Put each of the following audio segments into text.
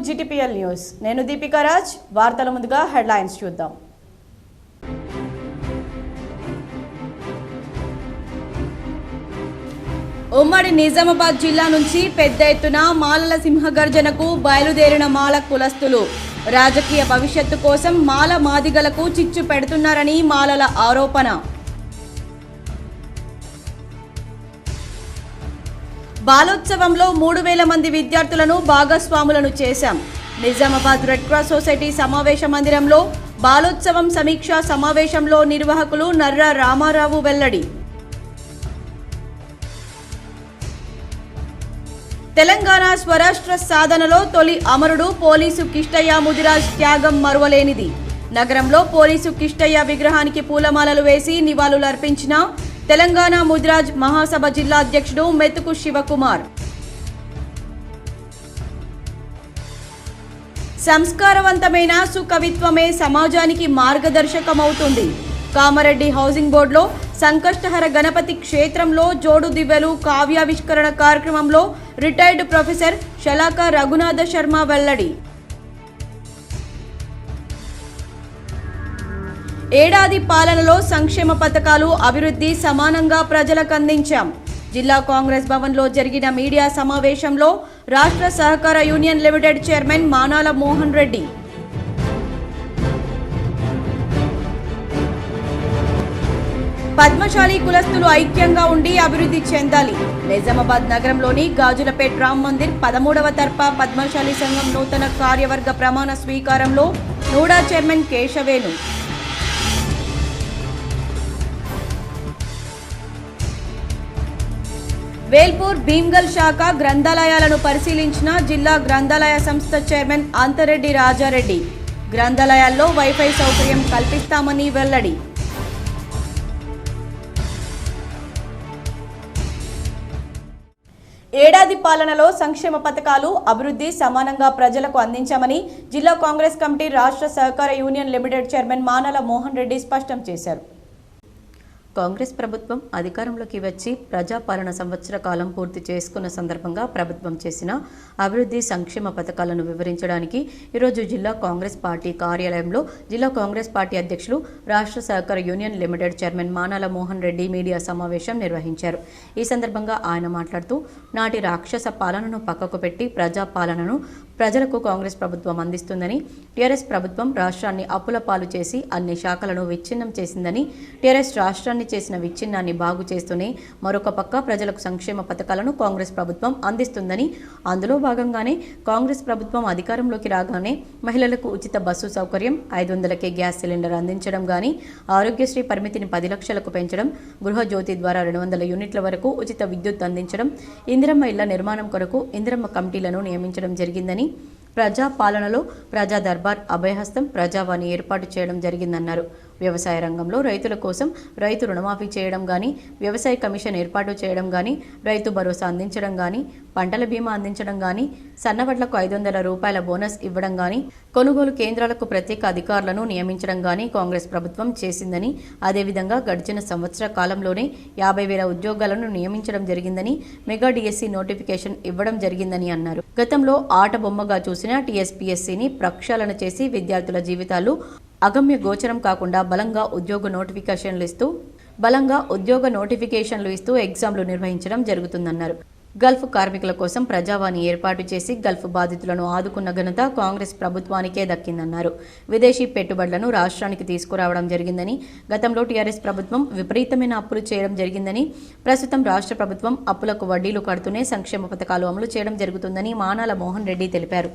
GTPL news. నేను దీపికా రాజ్. వార్తల ముందుగా హెడ్లైన్స్ చూద్దాం. ఉమ్మడి నిజామాబాద్ జిల్లా నుంచి పెద్ద ఎత్తున మాలల సింహగర్జనకు బయలుదేరిన మాల కులస్తులు రాజకీయ భవిష్యత్తు కోసం మాల మాదిగలకు చిచ్చు పెడుతున్నారని మాలల ఆరోపణ. బాలోత్సవంలో 3000 మంది విద్యార్థులను భాగస్వాములను చేశాం. నిజామాబాద్ రెడ్ క్రాస్ సొసైటీ సమావేశ మందిరంలో బాలోత్సవం సమీక్షా సమావేశంలో నిర్వాహకులు నర్ర రామారావు వెల్లడి. తెలంగాణ స్వరాష్ట్ర సాధనలో తొలి అమరుడు పోలీసు కిష్టయ్య ముదిరాజ్ త్యాగం మరువలేనిది. నగరంలో పోలీసు కిష్టయ్య విగ్రహానికి పూలమాలలు వేసి నివాళులర్పించిన తెలంగాణ ముదిరాజ్ మహాసభ జిల్లా అధ్యక్షుడు మెతుకు శివకుమార్. సంస్కారవంతమైన సుకవిత్వమే సమాజానికి మార్గదర్శకమవుతుంది. కామారెడ్డి హౌసింగ్ బోర్డులో సంకష్టహర గణపతి క్షేత్రంలో జోడు దివ్యలు కావ్యావిష్కరణ కార్యక్రమంలో రిటైర్డ్ ప్రొఫెసర్ శలాక రఘునాథ శర్మ వెల్లడి. ఏడాది పాలనలో సంక్షేమ పథకాలు అభివృద్ధి సమానంగా ప్రజలకు అందించాం. జిల్లా కాంగ్రెస్ భవన్లో జరిగిన మీడియా సమావేశంలో రాష్ట్ర సహకార union limited chairman Manala Mohan Reddy. Padmashali కులస్తులు ఐక్యంగా ఉండి అభివృద్ధి చెందాలి. నిజామాబాద్ నగరంలోని గాజులపేట్ రామ్ మందిర్ 13వ తర్ప పద్మశాలి సంఘం నూతన కార్యవర్గ ప్రమాణ స్వీకారంలో నూడా చైర్మన్ కేశవేణు. వేల్పూర్ భీమ్గల్ శాఖ గ్రంథాలయాలను పరిశీలించిన జిల్లా గ్రంథాలయ సంస్థ చైర్మన్ అంతరెడ్డి రాజారెడ్డి. గ్రంథాలయాల్లో వైఫై సౌకర్యం కల్పిస్తామని వెల్లడి. ఏడాది పాలనలో సంక్షేమ పథకాలు అభివృద్ధి సమానంగా ప్రజలకు అందించామని జిల్లా కాంగ్రెస్ కమిటీ రాష్ట్ర సహకార union limited chairman Manala Mohan Reddy స్పష్టం చేశారు. కాంగ్రెస్ ప్రభుత్వం అధికారంలోకి వచ్చి ప్రజాపాలన సంవత్సర కాలం పూర్తి చేసుకున్న సందర్భంగా ప్రభుత్వం చేసిన అభివృద్ధి సంక్షేమ పథకాలను వివరించడానికి ఈరోజు జిల్లా కాంగ్రెస్ పార్టీ కార్యాలయంలో జిల్లా కాంగ్రెస్ పార్టీ అధ్యక్షులు రాష్ట్ర సహకార union limited chairman Manala Mohan Reddy media సమావేశం నిర్వహించారు. ఈ సందర్భంగా ఆయన మాట్లాడుతూ నాటి రాక్షస పాలనను పక్కకు పెట్టి ప్రజాపాలనను ప్రజలకు కాంగ్రెస్ ప్రభుత్వం అందిస్తుందని, టీఆర్ఎస్ ప్రభుత్వం రాష్ట్రాన్ని అప్పుల పాలు చేసి అన్ని శాఖలను విచ్ఛిన్నం చేసిందని, టీఆర్ఎస్ రాష్ట్రాన్ని చేసిన విచ్ఛిన్నాన్ని బాగు చేస్తూనే మరొక పక్క ప్రజలకు సంక్షేమ పథకాలను కాంగ్రెస్ ప్రభుత్వం అందిస్తుందని, అందులో భాగంగానే కాంగ్రెస్ ప్రభుత్వం అధికారంలోకి రాగానే మహిళలకు ఉచిత బస్సు సౌకర్యం, 500కే గ్యాస్ సిలిండర్ అందించడం గానీ, ఆరోగ్యశ్రీ పరిమితిని 10 లక్షలకు పెంచడం, గృహజ్యోతి ద్వారా 200 యూనిట్ల వరకు ఉచిత విద్యుత్ అందించడం, ఇందిరమ్మ ఇళ్ల నిర్మాణం కొరకు ఇందిరమ్మ కమిటీలను నియమించడం జరిగిందని, ప్రజా పాలనలో ప్రజా దర్బార్, అభయహస్తం, ప్రజావాణి ఏర్పాటు చేయడం జరిగిందన్నారు. వ్యవసాయ రంగంలో రైతుల కోసం రైతు రుణమాఫీ చేయడం కానీ, వ్యవసాయ కమిషన్ ఏర్పాటు చేయడం కానీ, రైతు భరోసా అందించడం కానీ, పంటల బీమా అందించడం కానీ, సన్నవడ్లకు 500 రూపాయల బోనస్ ఇవ్వడం కానీ, కొనుగోలు కేంద్రాలకు ప్రత్యేక అధికారులను నియమించడం కానీ కాంగ్రెస్ ప్రభుత్వం చేసిందని, అదేవిధంగా గడిచిన సంవత్సర కాలంలోనే 50,000 ఉద్యోగాలను నియమించడం జరిగిందని, మెగా డిఎస్సి నోటిఫికేషన్ ఇవ్వడం జరిగిందని అన్నారు. గతంలో ఆట బొమ్మగా చూసిన టీఎస్పీఎస్సీని ప్రక్షాళన చేసి విద్యార్థుల జీవితాలు అగమ్య గోచరం కాకుండా బలంగా ఉద్యోగ నోటిఫికేషన్లు ఇస్తూ ఎగ్జామ్లు నిర్వహించడం జరుగుతుందన్నారు. గల్ఫ్ కార్మికుల కోసం ప్రజావాణి ఏర్పాటు చేసి గల్ఫ్ బాధితులను ఆదుకున్న ఘనత కాంగ్రెస్ ప్రభుత్వానికే దక్కిందన్నారు. విదేశీ పెట్టుబడులను రాష్ట్రానికి తీసుకురావడం జరిగిందని, గతంలో టీఆర్ఎస్ ప్రభుత్వం విపరీతమైన అప్పులు చేయడం జరిగిందని, ప్రస్తుతం రాష్ట్ర ప్రభుత్వం అప్పులకు వడ్డీలు కడుతూనే సంక్షేమ పథకాలు అమలు చేయడం జరుగుతుందని మానాల మోహన్ రెడ్డి తెలిపారు.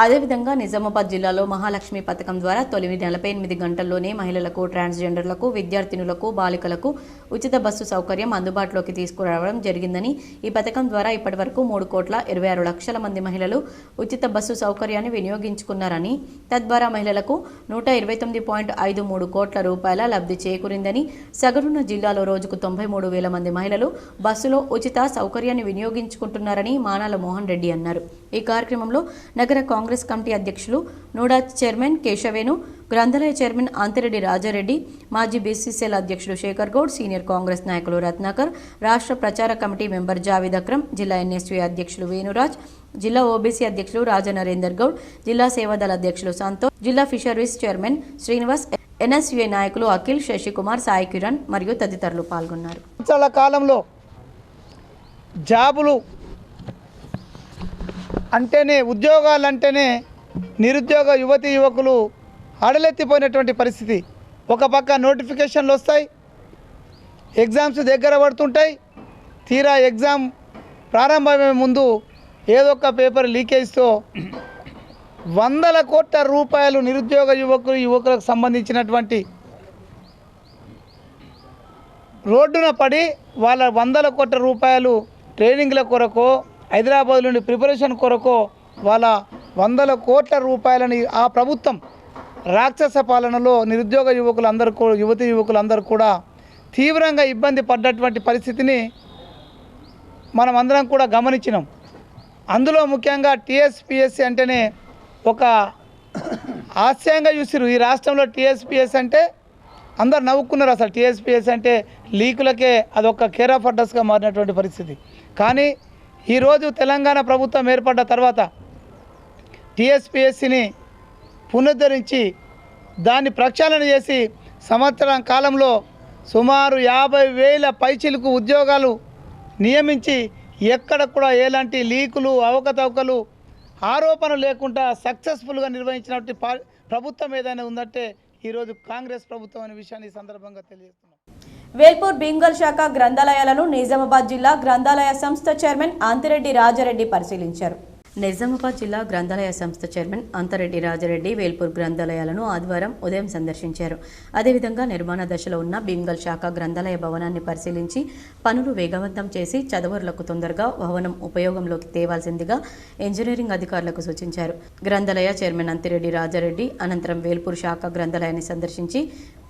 అదేవిధంగా నిజామాబాద్ జిల్లాలో మహాలక్ష్మి పథకం ద్వారా తొలి 48 గంటల్లోనే మహిళలకు, ట్రాన్స్జెండర్లకు, విద్యార్థినులకు, బాలికలకు ఉచిత బస్సు సౌకర్యం అందుబాటులోకి తీసుకురావడం జరిగిందని, ఈ పథకం ద్వారా ఇప్పటివరకు 3,26 లక్షల మంది మహిళలు ఉచిత బస్సు సౌకర్యాన్ని వినియోగించుకున్నారని, తద్వారా మహిళలకు 129.53 కోట్ల రూపాయల లబ్ధి చేకూరిందని, సగటున జిల్లాలో రోజుకు 93,000 మంది మహిళలు బస్సులో ఉచిత సౌకర్యాన్ని వినియోగించుకుంటున్నారని మానాల మోహన్ రెడ్డి అన్నారు. ఈ కార్యక్రమంలో నగర కాంగ్రెస్ కాంగ్రెస్ కమిటీ అధ్యక్షులు నూడా చైర్మన్ కేశవేను, గ్రంథాలయ చైర్మన్ అంతిరెడ్డి రాజారెడ్డి, మాజీ బీసీసీఎల్ అధ్యక్షుడు శేఖర్ గౌడ్, సీనియర్ కాంగ్రెస్ నాయకులు రత్నాకర్, రాష్ట్ర ప్రచార కమిటీ మెంబర్ జావేద్ అక్రమ్, జిల్లా ఎన్ఎస్వీ అధ్యక్షులు వేణురాజ్, జిల్లా ఓబీసీ అధ్యక్షులు రాజా నరేందర్ గౌడ్, జిల్లా సేవాదళ అధ్యక్షులు సంతోష్, జిల్లా ఫిషరీస్ చైర్మన్ శ్రీనివాస్, ఎన్ఎస్వీ నాయకులు అఖిల్, శశికుమార్, సాయి కిరణ్ మరియు తదితరులు పాల్గొన్నారు. కాలంలో జాబులు అంటేనే, ఉద్యోగాలంటేనే నిరుద్యోగ యువతీ యువకులు అడలెత్తిపోయినటువంటి పరిస్థితి. ఒక పక్క నోటిఫికేషన్లు వస్తాయి, ఎగ్జామ్స్ దగ్గర పడుతుంటాయి, తీరా ఎగ్జామ్ ప్రారంభమయ్యే ముందు ఏదో ఒక పేపర్ లీకేజ్తో వందల కోట్ల రూపాయలు నిరుద్యోగ యువకులకు సంబంధించినటువంటి రోడ్డున పడి వాళ్ళ వందల కోట్ల రూపాయలు ట్రైనింగ్ల కొరకో, హైదరాబాద్ నుండి ప్రిపరేషన్ కొరకో వాళ్ళ వందల కోట్ల రూపాయలని ఆ ప్రభుత్వం రాక్షస పాలనలో నిరుద్యోగ యువతీ యువకులందరూ కూడా తీవ్రంగా ఇబ్బంది పడ్డటువంటి పరిస్థితిని మనం అందరం కూడా గమనించినాం. అందులో ముఖ్యంగా టీఎస్పీఎస్సీ అంటేనే ఒక హాస్యంగా చూసిరు. ఈ రాష్ట్రంలో టీఎస్పీఎస్సీ అంటే అందరు నవ్వుకున్నారు. అసలు టీఎస్పీఎస్సీ అంటే లీకులకే అదొక కేర్ ఆఫ్ అడ్రస్గా మారినటువంటి పరిస్థితి. కానీ ఈరోజు తెలంగాణ ప్రభుత్వం ఏర్పడ్డ తర్వాత టీఎస్పీఎస్సీని పునరుద్ధరించి దాన్ని ప్రక్షాళన చేసి సంవత్సరం కాలంలో సుమారు 50,000 పైచిలకు ఉద్యోగాలు నియమించి ఎక్కడ కూడా ఎలాంటి లీకులు, అవకతవకలు, ఆరోపణలు లేకుండా సక్సెస్ఫుల్గా నిర్వహించినటువంటి ప్రభుత్వం ఏదైనా ఉందంటే ఈరోజు కాంగ్రెస్ ప్రభుత్వం అనే విషయాన్ని ఈ సందర్భంగా తెలియజేస్తున్నాం. వేల్పూర్ బింగల్ శాఖ గ్రంథాలయాలను నిజామాబాద్ జిల్లా గ్రంథాలయ సంస్థ చైర్మన్ అంతిరెడ్డి రాజారెడ్డి పరిశీలించారు. నిజామాబాద్ జిల్లా గ్రంథాలయ సంస్థ చైర్మన్ అంతిరెడ్డి రాజారెడ్డి వేల్పూర్ గ్రంథాలయాలను ఆదివారం ఉదయం సందర్శించారు. అదేవిధంగా నిర్మాణ దశలో ఉన్న బింగల్ శాఖ గ్రంథాలయ భవనాన్ని పరిశీలించి పనులు వేగవంతం చేసి చదువురులకు తొందరగా భవనం ఉపయోగంలోకి తేవాల్సిందిగా ఇంజనీరింగ్ అధికారులకు సూచించారు. గ్రంథాలయ చైర్మన్ అంతిరెడ్డి రాజారెడ్డి అనంతరం వేల్పూర్ శాఖ గ్రంథాలయాన్ని సందర్శించి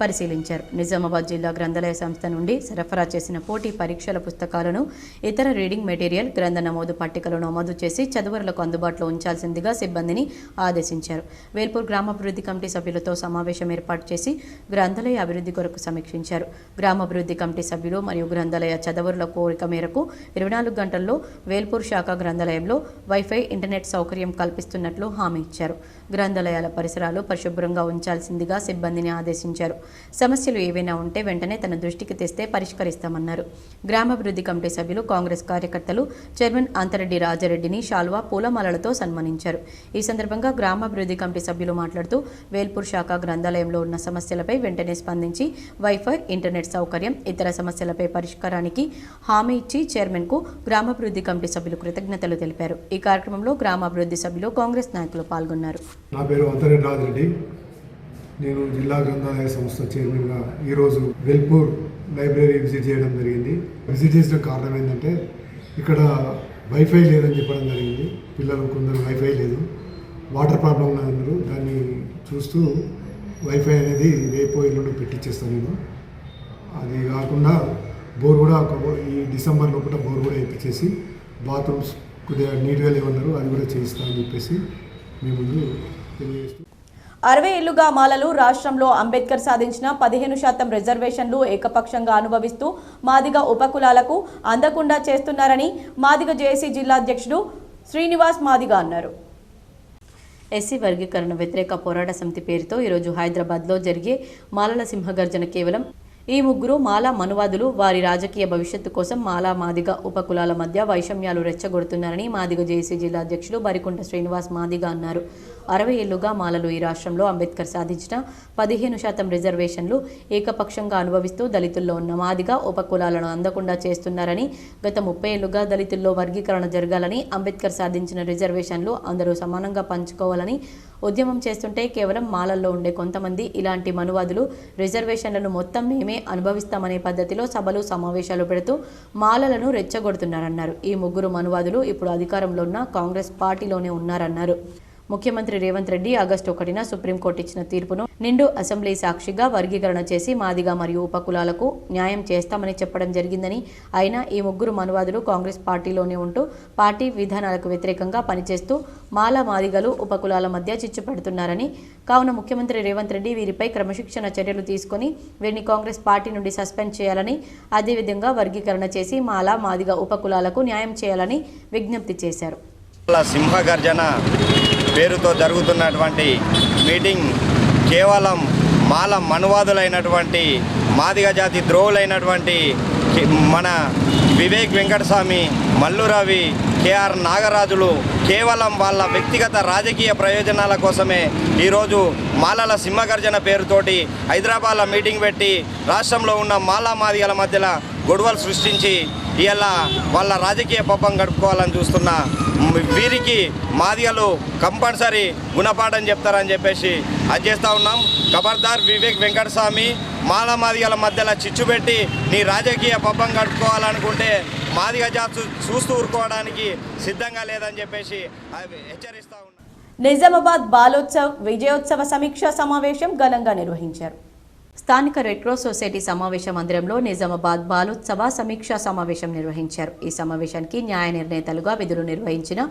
పరిశీలించారు. నిజామాబాద్ జిల్లా గ్రంథాలయ సంస్థ నుండి సరఫరా చేసిన పోటీ పరీక్షల పుస్తకాలను, ఇతర రీడింగ్ మెటీరియల్, గ్రంథ నమోదు పట్టికలు నమోదు చేసి చదువురులకు అందుబాటులో ఉంచాల్సిందిగా సిబ్బందిని ఆదేశించారు. వేల్పూర్ గ్రామాభివృద్ధి కమిటీ సభ్యులతో సమావేశం ఏర్పాటు చేసి గ్రంథాలయ అభివృద్ధి కొరకు సమీక్షించారు. గ్రామాభివృద్ధి కమిటీ సభ్యులు మరియు గ్రంథాలయ చదువురుల కోరిక మేరకు 24 గంటల్లో వేల్పూర్ శాఖ గ్రంథాలయంలో వైఫై, ఇంటర్నెట్ సౌకర్యం కల్పిస్తున్నట్లు హామీ ఇచ్చారు. గ్రంథాలయాల పరిసరాలు పరిశుభ్రంగా ఉంచాల్సిందిగా సిబ్బందిని ఆదేశించారు. సమస్యలు ఏవైనా ఉంటే వెంటనే తన దృష్టికి తెస్తే పరిష్కరిస్తామన్నారు. గ్రామాభివృద్ధి కమిటీ సభ్యులు, కాంగ్రెస్ కార్యకర్తలు చైర్మన్ అంతిరెడ్డి రాజారెడ్డిని శాల్వా, పూలమాలలతో సన్మానించారు. ఈ సందర్భంగా గ్రామాభివృద్ధి కమిటీ సభ్యులు మాట్లాడుతూ వేల్పూర్ శాఖ గ్రంథాలయంలో ఉన్న సమస్యలపై వెంటనే స్పందించి వైఫై, ఇంటర్నెట్ సౌకర్యం, ఇతర సమస్యలపై పరిష్కారానికి హామీ ఇచ్చి చైర్మన్కు గ్రామాభివృద్ధి కమిటీ సభ్యులు కృతజ్ఞతలు తెలిపారు. ఈ కార్యక్రమంలో గ్రామాభివృద్ధి సభ్యులు, కాంగ్రెస్ నాయకులు పాల్గొన్నారు. నా పేరు అంతిరెడ్డి రాజారెడ్డి. నేను జిల్లా గ్రంథాలయ సంస్థ చైర్మన్గా ఈరోజు వేల్పూర్ లైబ్రరీ విజిట్ చేయడం జరిగింది. విజిట్ చేసిన కారణం ఏంటంటే ఇక్కడ వైఫై లేదని చెప్పడం జరిగింది. పిల్లలు కొందరు వైఫై లేదు, వాటర్ ప్రాబ్లం ఉన్నందరూ దాన్ని చూస్తూ వైఫై అనేది రేపు ఎల్లుండి పెట్టించేస్తాను నేను. అది కాకుండా బోర్ కూడా ఈ డిసెంబర్ లోపల బోర్ కూడా వేయించేసి బాత్రూమ్స్ కొద్దిగా నీట్గా లేవన్నారు, అది కూడా చేయిస్తామని చెప్పేసి మీ ముందు తెలియజేస్తూ 60 ఏళ్లుగా మాలలు రాష్ట్రంలో అంబేద్కర్ సాధించిన 15% రిజర్వేషన్లు ఏకపక్షంగా అనుభవిస్తూ మాదిగ ఉపకులాలకు అందకుండా చేస్తున్నారని మాదిగ జేఏసీ జిల్లా అధ్యక్షుడు శ్రీనివాస్ మాదిగ అన్నారు. ఎస్సీ వర్గీకరణ వ్యతిరేక పోరాట సమితి పేరుతో ఈరోజు హైదరాబాద్లో జరిగే మాలల సింహగర్జన కేవలం ఈ ముగ్గురు మాలా మనువాదులు వారి రాజకీయ భవిష్యత్తు కోసం మాలా మాదిగ ఉపకులాల మధ్య వైషమ్యాలు రెచ్చగొడుతున్నారని మాదిగ జేఏసీ జిల్లా అధ్యక్షులు బరికుంట శ్రీనివాస్ మాదిగ అన్నారు. 60 ఏళ్లుగా మాలలు ఈ రాష్ట్రంలో అంబేద్కర్ సాధించిన 15% రిజర్వేషన్లు ఏకపక్షంగా అనుభవిస్తూ దళితుల్లో ఉన్న మాదిగ ఉపకులాలను అందకుండా చేస్తున్నారని, గత 30 ఏళ్లుగా దళితుల్లో వర్గీకరణ జరగాలని, అంబేద్కర్ సాధించిన రిజర్వేషన్లు అందరూ సమానంగా పంచుకోవాలని ఉద్యమం చేస్తుంటే కేవలం మాలల్లో ఉండే కొంతమంది ఇలాంటి మనువాదులు రిజర్వేషన్లను మొత్తం మేమే అనుభవిస్తామనే పద్ధతిలో సభలు, సమావేశాలు పెడుతూ మాలలను రెచ్చగొడుతున్నారన్నారు. ఈ ముగ్గురు మనువాదులు ఇప్పుడు అధికారంలో ఉన్న కాంగ్రెస్ పార్టీలోనే ఉన్నారన్నారు. ముఖ్యమంత్రి రేవంత్ రెడ్డి ఆగస్టు 1న సుప్రీంకోర్టు ఇచ్చిన తీర్పును నిండు అసెంబ్లీ సాక్షిగా వర్గీకరణ చేసి మాదిగ మరియు ఉపకులాలకు న్యాయం చేస్తామని చెప్పడం జరిగిందని, అయినా ఈ ముగ్గురు మనువాదులు కాంగ్రెస్ పార్టీలోనే ఉంటూ పార్టీ విధానాలకు వ్యతిరేకంగా పనిచేస్తూ మాదిగలు ఉపకులాల మధ్య చిచ్చు పెడుతున్నారని, కావున ముఖ్యమంత్రి రేవంత్ రెడ్డి వీరిపై క్రమశిక్షణ చర్యలు తీసుకుని వీరిని కాంగ్రెస్ పార్టీ నుండి సస్పెండ్ చేయాలని, అదేవిధంగా వర్గీకరణ చేసి మాదిగ ఉపకులాలకు న్యాయం చేయాలని విజ్ఞప్తి చేశారు. సింహగర్జన పేరుతో జరుగుతున్నటువంటి మీటింగ్ కేవలం మనువాదులైనటువంటి మాదిగ జాతి ద్రోవులైనటువంటి మన వివేక్ వెంకటస్వామి, మల్లు రవి, కేఆర్ నాగరాజులు కేవలం వాళ్ళ వ్యక్తిగత రాజకీయ ప్రయోజనాల కోసమే ఈరోజు మాలల సింహగర్జన పేరుతోటి హైదరాబాద్లో మీటింగ్ పెట్టి రాష్ట్రంలో ఉన్న మాదిగల మధ్యలో గొడవలు సృష్టించి ఇలా వాళ్ళ రాజకీయ పబ్బం గడుపుకోవాలని చూస్తున్న వీరికి మాదిగలు కంపల్సరీ గుణపాఠం చెప్తారని చెప్పేసి అది చేస్తూ ఉన్నాం. ఖబర్దార్ వివేక్ వెంకటస్వామి, మాదిగల మధ్యలో చిచ్చు పెట్టి నీ రాజకీయ పబ్బం గడుపుకోవాలనుకుంటే మాదిగ జాతి చూస్తూ ఊరుకోవడానికి సిద్ధంగా లేదని చెప్పేసి హెచ్చరిస్తూ ఉన్నాం. నిజామాబాద్ బాలోత్సవ్ విజయోత్సవ సమీక్షా సమావేశం ఘనంగా నిర్వహించారు. స్థానిక రెడ్ క్రాస్ సొసైటీ సమావేశ మందిరంలో నిజామాబాద్ బాలోత్సవ సమీక్షా సమావేశం నిర్వహించారు. ఈ సమావేశానికి న్యాయ నిర్ణేతలుగా విధులు నిర్వహించిన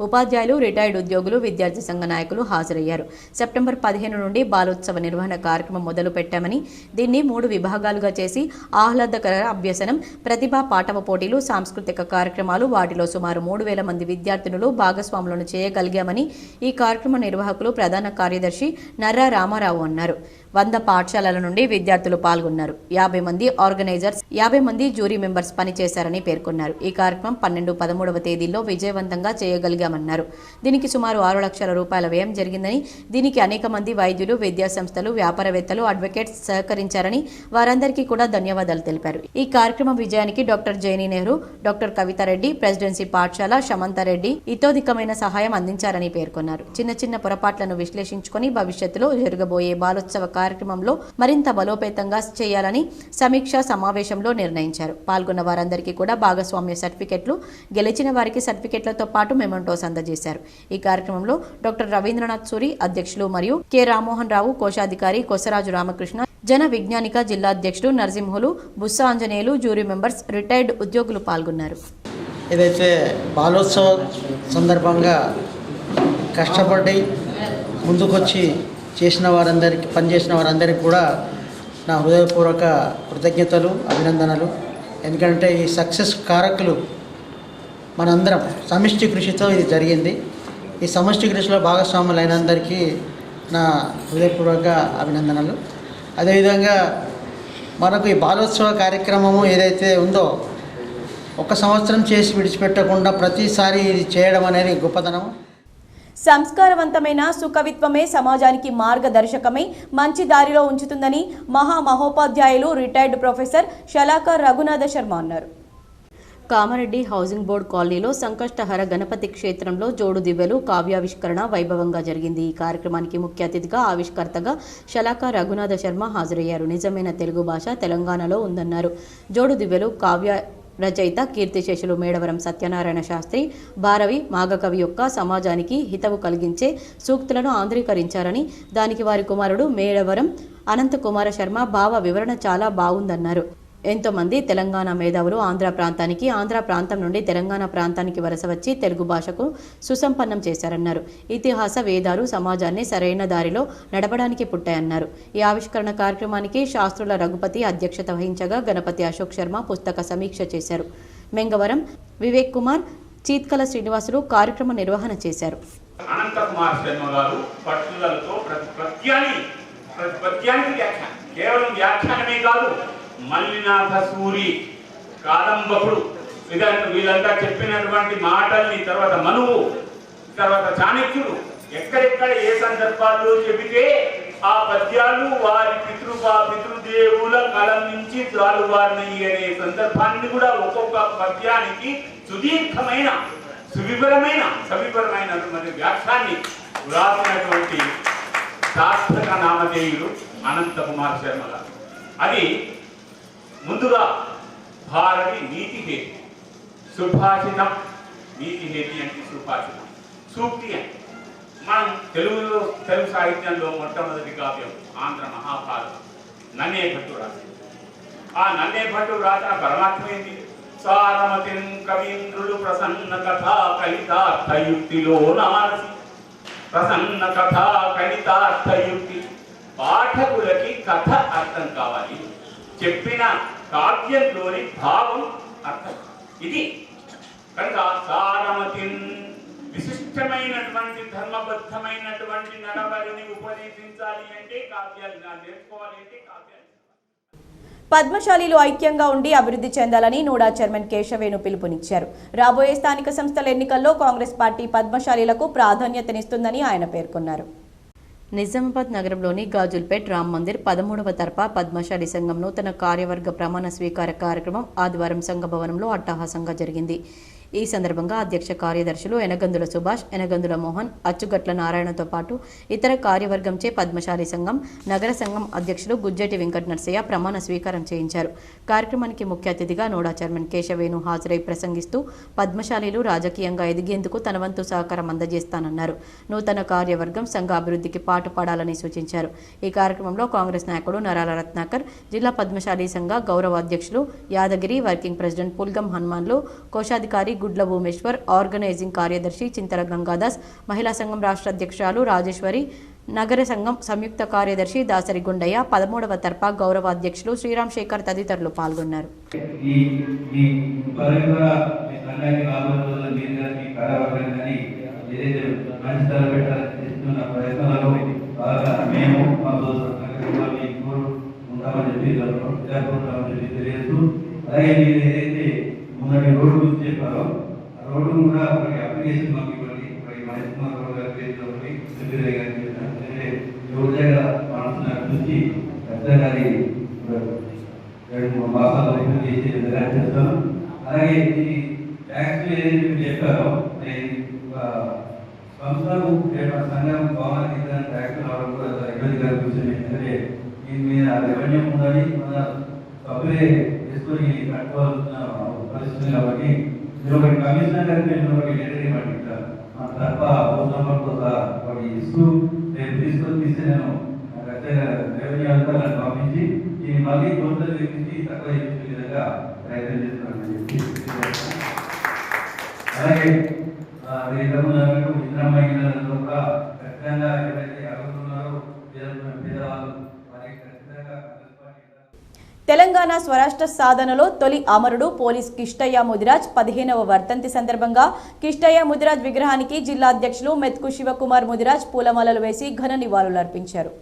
ఉపాధ్యాయులు, రిటైర్డ్ ఉద్యోగులు, విద్యార్థి సంఘ నాయకులు హాజరయ్యారు. సెప్టెంబర్ 15 నుండి బాలోత్సవ నిర్వహణ కార్యక్రమం మొదలు పెట్టామని, దీన్ని 3 విభాగాలుగా చేసి ఆహ్లాదకర అభ్యసనం, ప్రతిభా పాఠవ పోటీలు, సాంస్కృతిక కార్యక్రమాలు, వాటిలో సుమారు 3000 మంది విద్యార్థినులు భాగస్వాములను చేయగలిగామని ఈ కార్యక్రమ నిర్వాహకులు ప్రధాన కార్యదర్శి నర్రా రామారావు అన్నారు. 100 పాఠశాలల నుండి విద్యార్థులు పాల్గొన్నారు. 50 మంది ఆర్గనైజర్స్, 50 మంది జ్యూరీ మెంబర్స్ పనిచేశారని పేర్కొన్నారు. ఈ కార్యక్రమం 12, 13వ తేదీల్లో విజయవంతంగా చేయగలిగామన్నారు. దీనికి సుమారు 6 లక్షల రూపాయల వ్యయం జరిగిందని, దీనికి అనేక మంది వైద్యులు, విద్యా సంస్థలు, వ్యాపారవేత్తలు, అడ్వకేట్స్ సహకరించారని వారందరికీ కూడా ధన్యవాదాలు తెలిపారు. ఈ కార్యక్రమం విజయానికి doctor Jaini Nehru, doctor Kavitha Reddy, presidency పాఠశాల శమంతారెడ్డి ఇతోధికమైన సహాయం అందించారని పేర్కొన్నారు. చిన్న పొరపాట్లను విశ్లేషించుకొని భవిష్యత్తులో జరగబోయే బాలోత్సవ కార్యక్రమంలో మరింత బలోపేతంగా చేయాలని సమీక్షా సమావేశంలో నిర్ణయించారు. పాల్గొన్న వారందరికీ కూడా భాగస్వామ్య సర్టిఫికెట్లు, గెలిచిన వారికి సర్టిఫికెట్లతో పాటు మెమెంటోస్ అందజేశారు. ఈ కార్యక్రమంలో డాక్టర్ రవీంద్రనాథ్ సూరి అధ్యక్షులు మరియు కె రామ్మోహన్ రావు కోశాధికారి, కొసరాజు రామకృష్ణ, జన విజ్ఞానిక జిల్లా అధ్యక్షుడు Narasimhulu, బుస్స Anjaneyulu, jury members, retired ఉద్యోగులు పాల్గొన్నారు. ఏదైతే బాలోత్సవ సందర్భంగా కష్టపడి ముందుకొచ్చి పనిచేసిన వారందరికీ కూడా నా హృదయపూర్వక కృతజ్ఞతలు, అభినందనలు. ఎందుకంటే ఈ సక్సెస్ కారకులు మనందరం సమిష్టి కృషితో ఇది జరిగింది. ఈ సమిష్టి కృషిలో భాగస్వాములైనందరికీ నా హృదయపూర్వక అభినందనలు. అదేవిధంగా మనకు ఈ బాలోత్సవ కార్యక్రమము ఏదైతే ఉందో 1 సంవత్సరం చేసి విడిచిపెట్టకుండా ప్రతిసారి ఇది చేయడం అనేది గొప్పతనం. సంస్కారవంతమైన సుకవిత్వమే సమాజానికి మార్గదర్శకమై మంచి దారిలో ఉంచుతుందని మహోపాధ్యాయులు, రిటైర్డ్ ప్రొఫెసర్ షలాక రఘునాథ శర్మ అన్నారు. కామారెడ్డి హౌసింగ్ బోర్డు కాలనీలో సంకష్టహర గణపతి క్షేత్రంలో జోడు దివ్యలు కావ్యావిష్కరణ వైభవంగా జరిగింది. ఈ కార్యక్రమానికి ముఖ్య అతిథిగా, ఆవిష్కర్తగా షలాక రఘునాథ శర్మ హాజరయ్యారు. నిజమైన తెలుగు భాష తెలంగాణలో ఉందన్నారు. జోడు దివ్యలు కావ్య రచయిత కీర్తిశేషులు మేడవరం సత్యనారాయణ శాస్త్రి భారవి మాగకవి యొక్క సమాజానికి హితవు కలిగించే సూక్తులను ఆంధ్రీకరించారని, దానికి వారి కుమారుడు మేడవరం అనంత కుమార శర్మ భావ వివరణ చాలా బాగుందన్నారు. ఎంతోమంది తెలంగాణ మేధావులు ఆంధ్ర ప్రాంతం నుండి తెలంగాణ ప్రాంతానికి వలస వచ్చి తెలుగు భాషకు సుసంపన్నం చేశారన్నారు. ఇతిహాస వేదాలు సమాజాన్ని సరైన దారిలో నడపడానికి పుట్టాయన్నారు. ఈ ఆవిష్కరణ కార్యక్రమానికి శాస్త్రుల రఘుపతి అధ్యక్షత వహించగా గణపతి అశోక్ శర్మ పుస్తక సమీక్ష చేశారు. మెంగవరం వివేక్ కుమార్, చీత్కల శ్రీనివాసులు కార్యక్రమ నిర్వహణ చేశారు. అనంత కుమార్ శర్మ గారు పట్టుదలతో కేవలం వ్యాఖ్యానమే కాదు, మల్లినాథ సూరి, కాదంబకుడు, వీళ్ళంతా చెప్పినటువంటి మాటల్ని, తర్వాత మనువు, తర్వాత చాణక్యుడు ఎక్కడెక్కడ ఏ సందర్భాల్లో చెబితే ఆ పద్యాలు వారి పితృదేవుల కలం నుంచి జాలువారినయి అనే సందర్భాన్ని కూడా ఒక్కొక్క పద్యానికి సుదీర్ఘమైన సవివరమైనటువంటి వ్యాఖ్యాన్ని వ్రాసినటువంటి శాస్త్రక నామధేయులు అనంత కుమార్ శర్మ గారు. అది ముందుగా భారతి నీతిహేతి, సుభాషితం నీతిహేతి అంటే సుభాషితం, సూక్తి అని మనం తెలుగు సాహిత్యంలో మొట్టమొదటి కావ్యం ఆంధ్ర మహాభారతం నన్నే భట్టు రాసింది. ఆ నన్నే భట్టు రాసిన పరమాత్మ ఏంటి? సారమతిం కవీంద్రులు ప్రసన్న కథా కలితార్థయుక్తిలో నారసి. ప్రసన్న కథా కలితార్థయుక్తి. పాఠకులకి కథ అర్థం కావాలి, చెప్పిన కావ్యంలోని భావం అర్థం. ఇది కనుక సారమతి విశిష్టమైనటువంటి ధర్మబద్ధమైనటువంటి నడవడిని ఉపదేశించాలి అంటే కావ్యాలు నేర్చుకోవాలి అంటే కావ్యాలు. పద్మశాలీలు ఐక్యంగా ఉండి అభివృద్ధి చెందాలని నూడా చైర్మన్ కేశవేణు పిలుపునిచ్చారు. రాబోయే స్థానిక సంస్థల ఎన్నికల్లో కాంగ్రెస్ పార్టీ పద్మశాలీలకు ప్రాధాన్యతనిస్తుందని ఆయన పేర్కొన్నారు. నిజామాబాద్ నగరంలోని గాజుల్పేట్ రామ్ మందిర్ 13వ తరఫా పద్మశాలి సంఘం నూతన కార్యవర్గ ప్రమాణ స్వీకార కార్యక్రమం ఆదివారం సంఘ భవనంలో అట్టహాసంగా జరిగింది. ఈ సందర్భంగా అధ్యక్ష కార్యదర్శులు ఎనగందుల సుభాష్, ఎనగందుల మోహన్, అచ్చుగట్ల నారాయణతో పాటు ఇతర కార్యవర్గంచే పద్మశాలి సంఘం నగర సంఘం అధ్యక్షులు గుజ్జటి వెంకట నర్సయ్య ప్రమాణ స్వీకారం చేయించారు. కార్యక్రమానికి ముఖ్య అతిథిగా నోడా చైర్మన్ కేశవేణు హాజరై ప్రసంగిస్తూ పద్మశాలీలు రాజకీయంగా ఎదిగేందుకు తన వంతు సహకారం అందజేస్తానన్నారు. నూతన కార్యవర్గం సంఘ అభివృద్ధికి పాటుపడాలని సూచించారు. ఈ కార్యక్రమంలో కాంగ్రెస్ నాయకుడు నరాల రత్నాకర్, జిల్లా పద్మశాలి సంఘ గౌరవ అధ్యక్షులు యాదగిరి, వర్కింగ్ ప్రెసిడెంట్ పుల్గం హనుమాన్లు, కోశాధికారి గుడ్ల భూమేశ్వర్, ఆర్గనైజింగ్ కార్యదర్శి చింతల గంగాదాస్, మహిళా సంఘం రాష్ట్ర అధ్యక్షురాలు రాజేశ్వరి, నగర సంఘం సంయుక్త కార్యదర్శి దాసరి గుండయ్య, 13వ తరఫా గౌరవ అధ్యక్షులు శ్రీరామ్ శేఖర్ తదితరులు పాల్గొన్నారు. మొన్నటి రోడ్డు గురించి చెప్పారో ఆ రోడ్డు కూడా ఒకటి అప్లికేషన్ మాకు ఇవ్వండి. మహేశ్వర రోడ్ గారికి రోడ్డు దగ్గర మనసు చూసి పెద్ద గారి 2-3 మాసాలు చేసి చేస్తాను. అలాగే ఈ ట్యాక్స్ ఏదైతే మీరు చెప్పారో సంస్థకు సంఘం భవనానికి ట్యాక్స్ రావడం కూడా ఇబ్బందికర విషయం. ఎందుకంటే దీని మీద రెవెన్యూ ఉండాలి, మన సభ్యులే చేసుకొని కట్టుకోవాల్సిన పరిస్థితి కాబట్టి మీరు ఒకటి కమిషనర్ గారికి మీరు ఒకటి లెటర్ ఇవ్వండి. మన తప్ప ఒకటి ఇస్తూ రేపు తీస్తే నేను రెవెన్యూ అంతా నాకు పంపించి దీన్ని మళ్ళీ కొంత తెప్పించి తక్కువ చేసే విధంగా ప్రయత్నం చేస్తున్నానని చెప్పి. అలాగే ఇంద్రమ్మ కూడా ఖచ్చితంగా ఎవరైతే అడుగుతున్నారో పేదవాళ్ళు వారికి ఖచ్చితంగా తెలంగాణ స్వరాష్ట్ర సాధనలో తొలి అమరుడు పోలీస్ కిష్టయ్య ముదిరాజ్ 15వ వర్ధంతి సందర్భంగా కిష్టయ్య ముదిరాజ్ విగ్రహానికి జిల్లా అధ్యక్షులు మెత్కు శివకుమార్ ముదిరాజ్ పూలమాలలు వేసి ఘన నివాళులర్పించారు.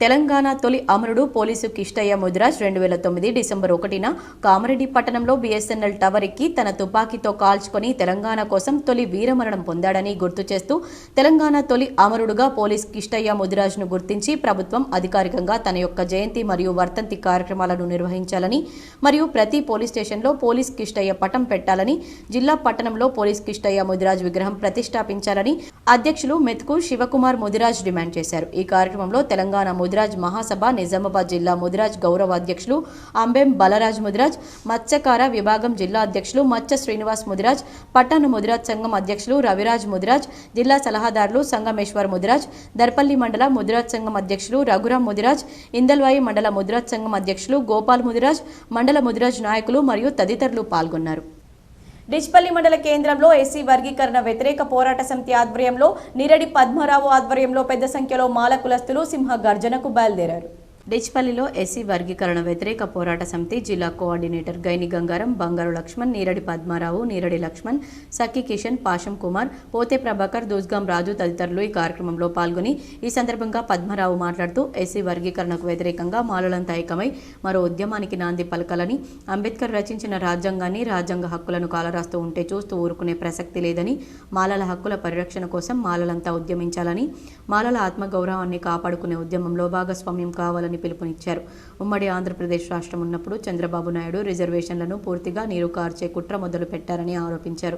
తెలంగాణ తొలి అమరుడు పోలీసు కిష్టయ్య ముదిరాజ్ 2009 డిసెంబర్ 1న కామారెడ్డి పట్టణంలో BSNL టవర్ ఎక్కి తన తుపాకీతో కాల్చుకొని తెలంగాణ కోసం తొలి వీరమరణం పొందాడని గుర్తు చేస్తూ తెలంగాణ తొలి అమరుడుగా పోలీస్ కిష్టయ్య ముదిరాజ్ను గుర్తించి ప్రభుత్వం అధికారికంగా తన యొక్క జయంతి మరియు వర్ధంతి కార్యక్రమాలను నిర్వహించాలని మరియు ప్రతి పోలీస్ స్టేషన్లో పోలీస్ కిష్టయ్య పటం పెట్టాలని, జిల్లా పట్టణంలో పోలీస్ కిష్టయ్య ముదిరాజ్ విగ్రహం ప్రతిష్టాపించాలని అధ్యక్షులు మెత్కు శివకుమార్ ముదిరాజ్ డిమాండ్ చేశారు. ఈ కార్యక్రమంలో తెలంగాణ ముదిరాజ్ మహాసభ నిజామాబాద్ జిల్లా ముదిరాజ్ గౌరవ అధ్యక్షులు అంబెం బలరాజ్ ముదిరాజ్, మత్స్యకార విభాగం జిల్లా అధ్యక్షులు మత్స్య శ్రీనివాస్ ముదిరాజ్, పట్టణ ముదిరాజ్ సంఘం అధ్యక్షులు రవిరాజ్ ముదిరాజ్, జిల్లా సలహాదారులు సంగమేశ్వర్ ముదిరాజ్, దర్పల్లి మండల ముదిరాజ్ సంఘం అధ్యక్షులు రఘురాం ముదిరాజ్, ఇందల్వాయి మండల ముదిరాజ్ సంఘం అధ్యక్షులు గోపాల్ ముదిరాజ్, మండల ముదిరాజ్ నాయకులు మరియు తదితరులు పాల్గొన్నారు. డిచ్పల్లి మండల కేంద్రంలో ఎస్సీ వర్గీకరణ వ్యతిరేక పోరాట సమితి ఆధ్వర్యంలో నీరడి పద్మరావు ఆధ్వర్యంలో పెద్ద సంఖ్యలో మాల కులస్తులు సింహ గర్జనకు బయలుదేరారు. డిచ్పల్లిలో ఎస్సీ వర్గీకరణ వ్యతిరేక పోరాట సమితి జిల్లా కోఆర్డినేటర్ గైని గంగారం, బంగారు లక్ష్మణ్, నీరడి పద్మారావు, నీరడి లక్ష్మణ్, సఖి కిషన్, పాషం కుమార్, పోతే ప్రభాకర్, దూస్గాం రాజు తదితరులు ఈ కార్యక్రమంలో పాల్గొని ఈ సందర్భంగా పద్మారావు మాట్లాడుతూ ఎస్సీ వర్గీకరణకు వ్యతిరేకంగా మాలలంతా ఏకమై మరో ఉద్యమానికి నాంది పలకాలని, అంబేద్కర్ రచించిన రాజ్యాంగాన్ని, రాజ్యాంగ హక్కులను కాలరాస్తూ ఉంటే చూస్తూ ఊరుకునే ప్రసక్తి లేదని, మాలల హక్కుల పరిరక్షణ కోసం మాలలంతా ఉద్యమించాలని, మాలల ఆత్మగౌరవాన్ని కాపాడుకునే ఉద్యమంలో భాగస్వామ్యం కావాలని పిలుపునిచ్చారు. ఉమ్మడి ఆంధ్రప్రదేశ్ రాష్ట్రం ఉన్నప్పుడు చంద్రబాబు నాయుడు రిజర్వేషన్లను పూర్తిగా నీరు కార్చే కుట్ర మొదలు పెట్టారని ఆరోపించారు.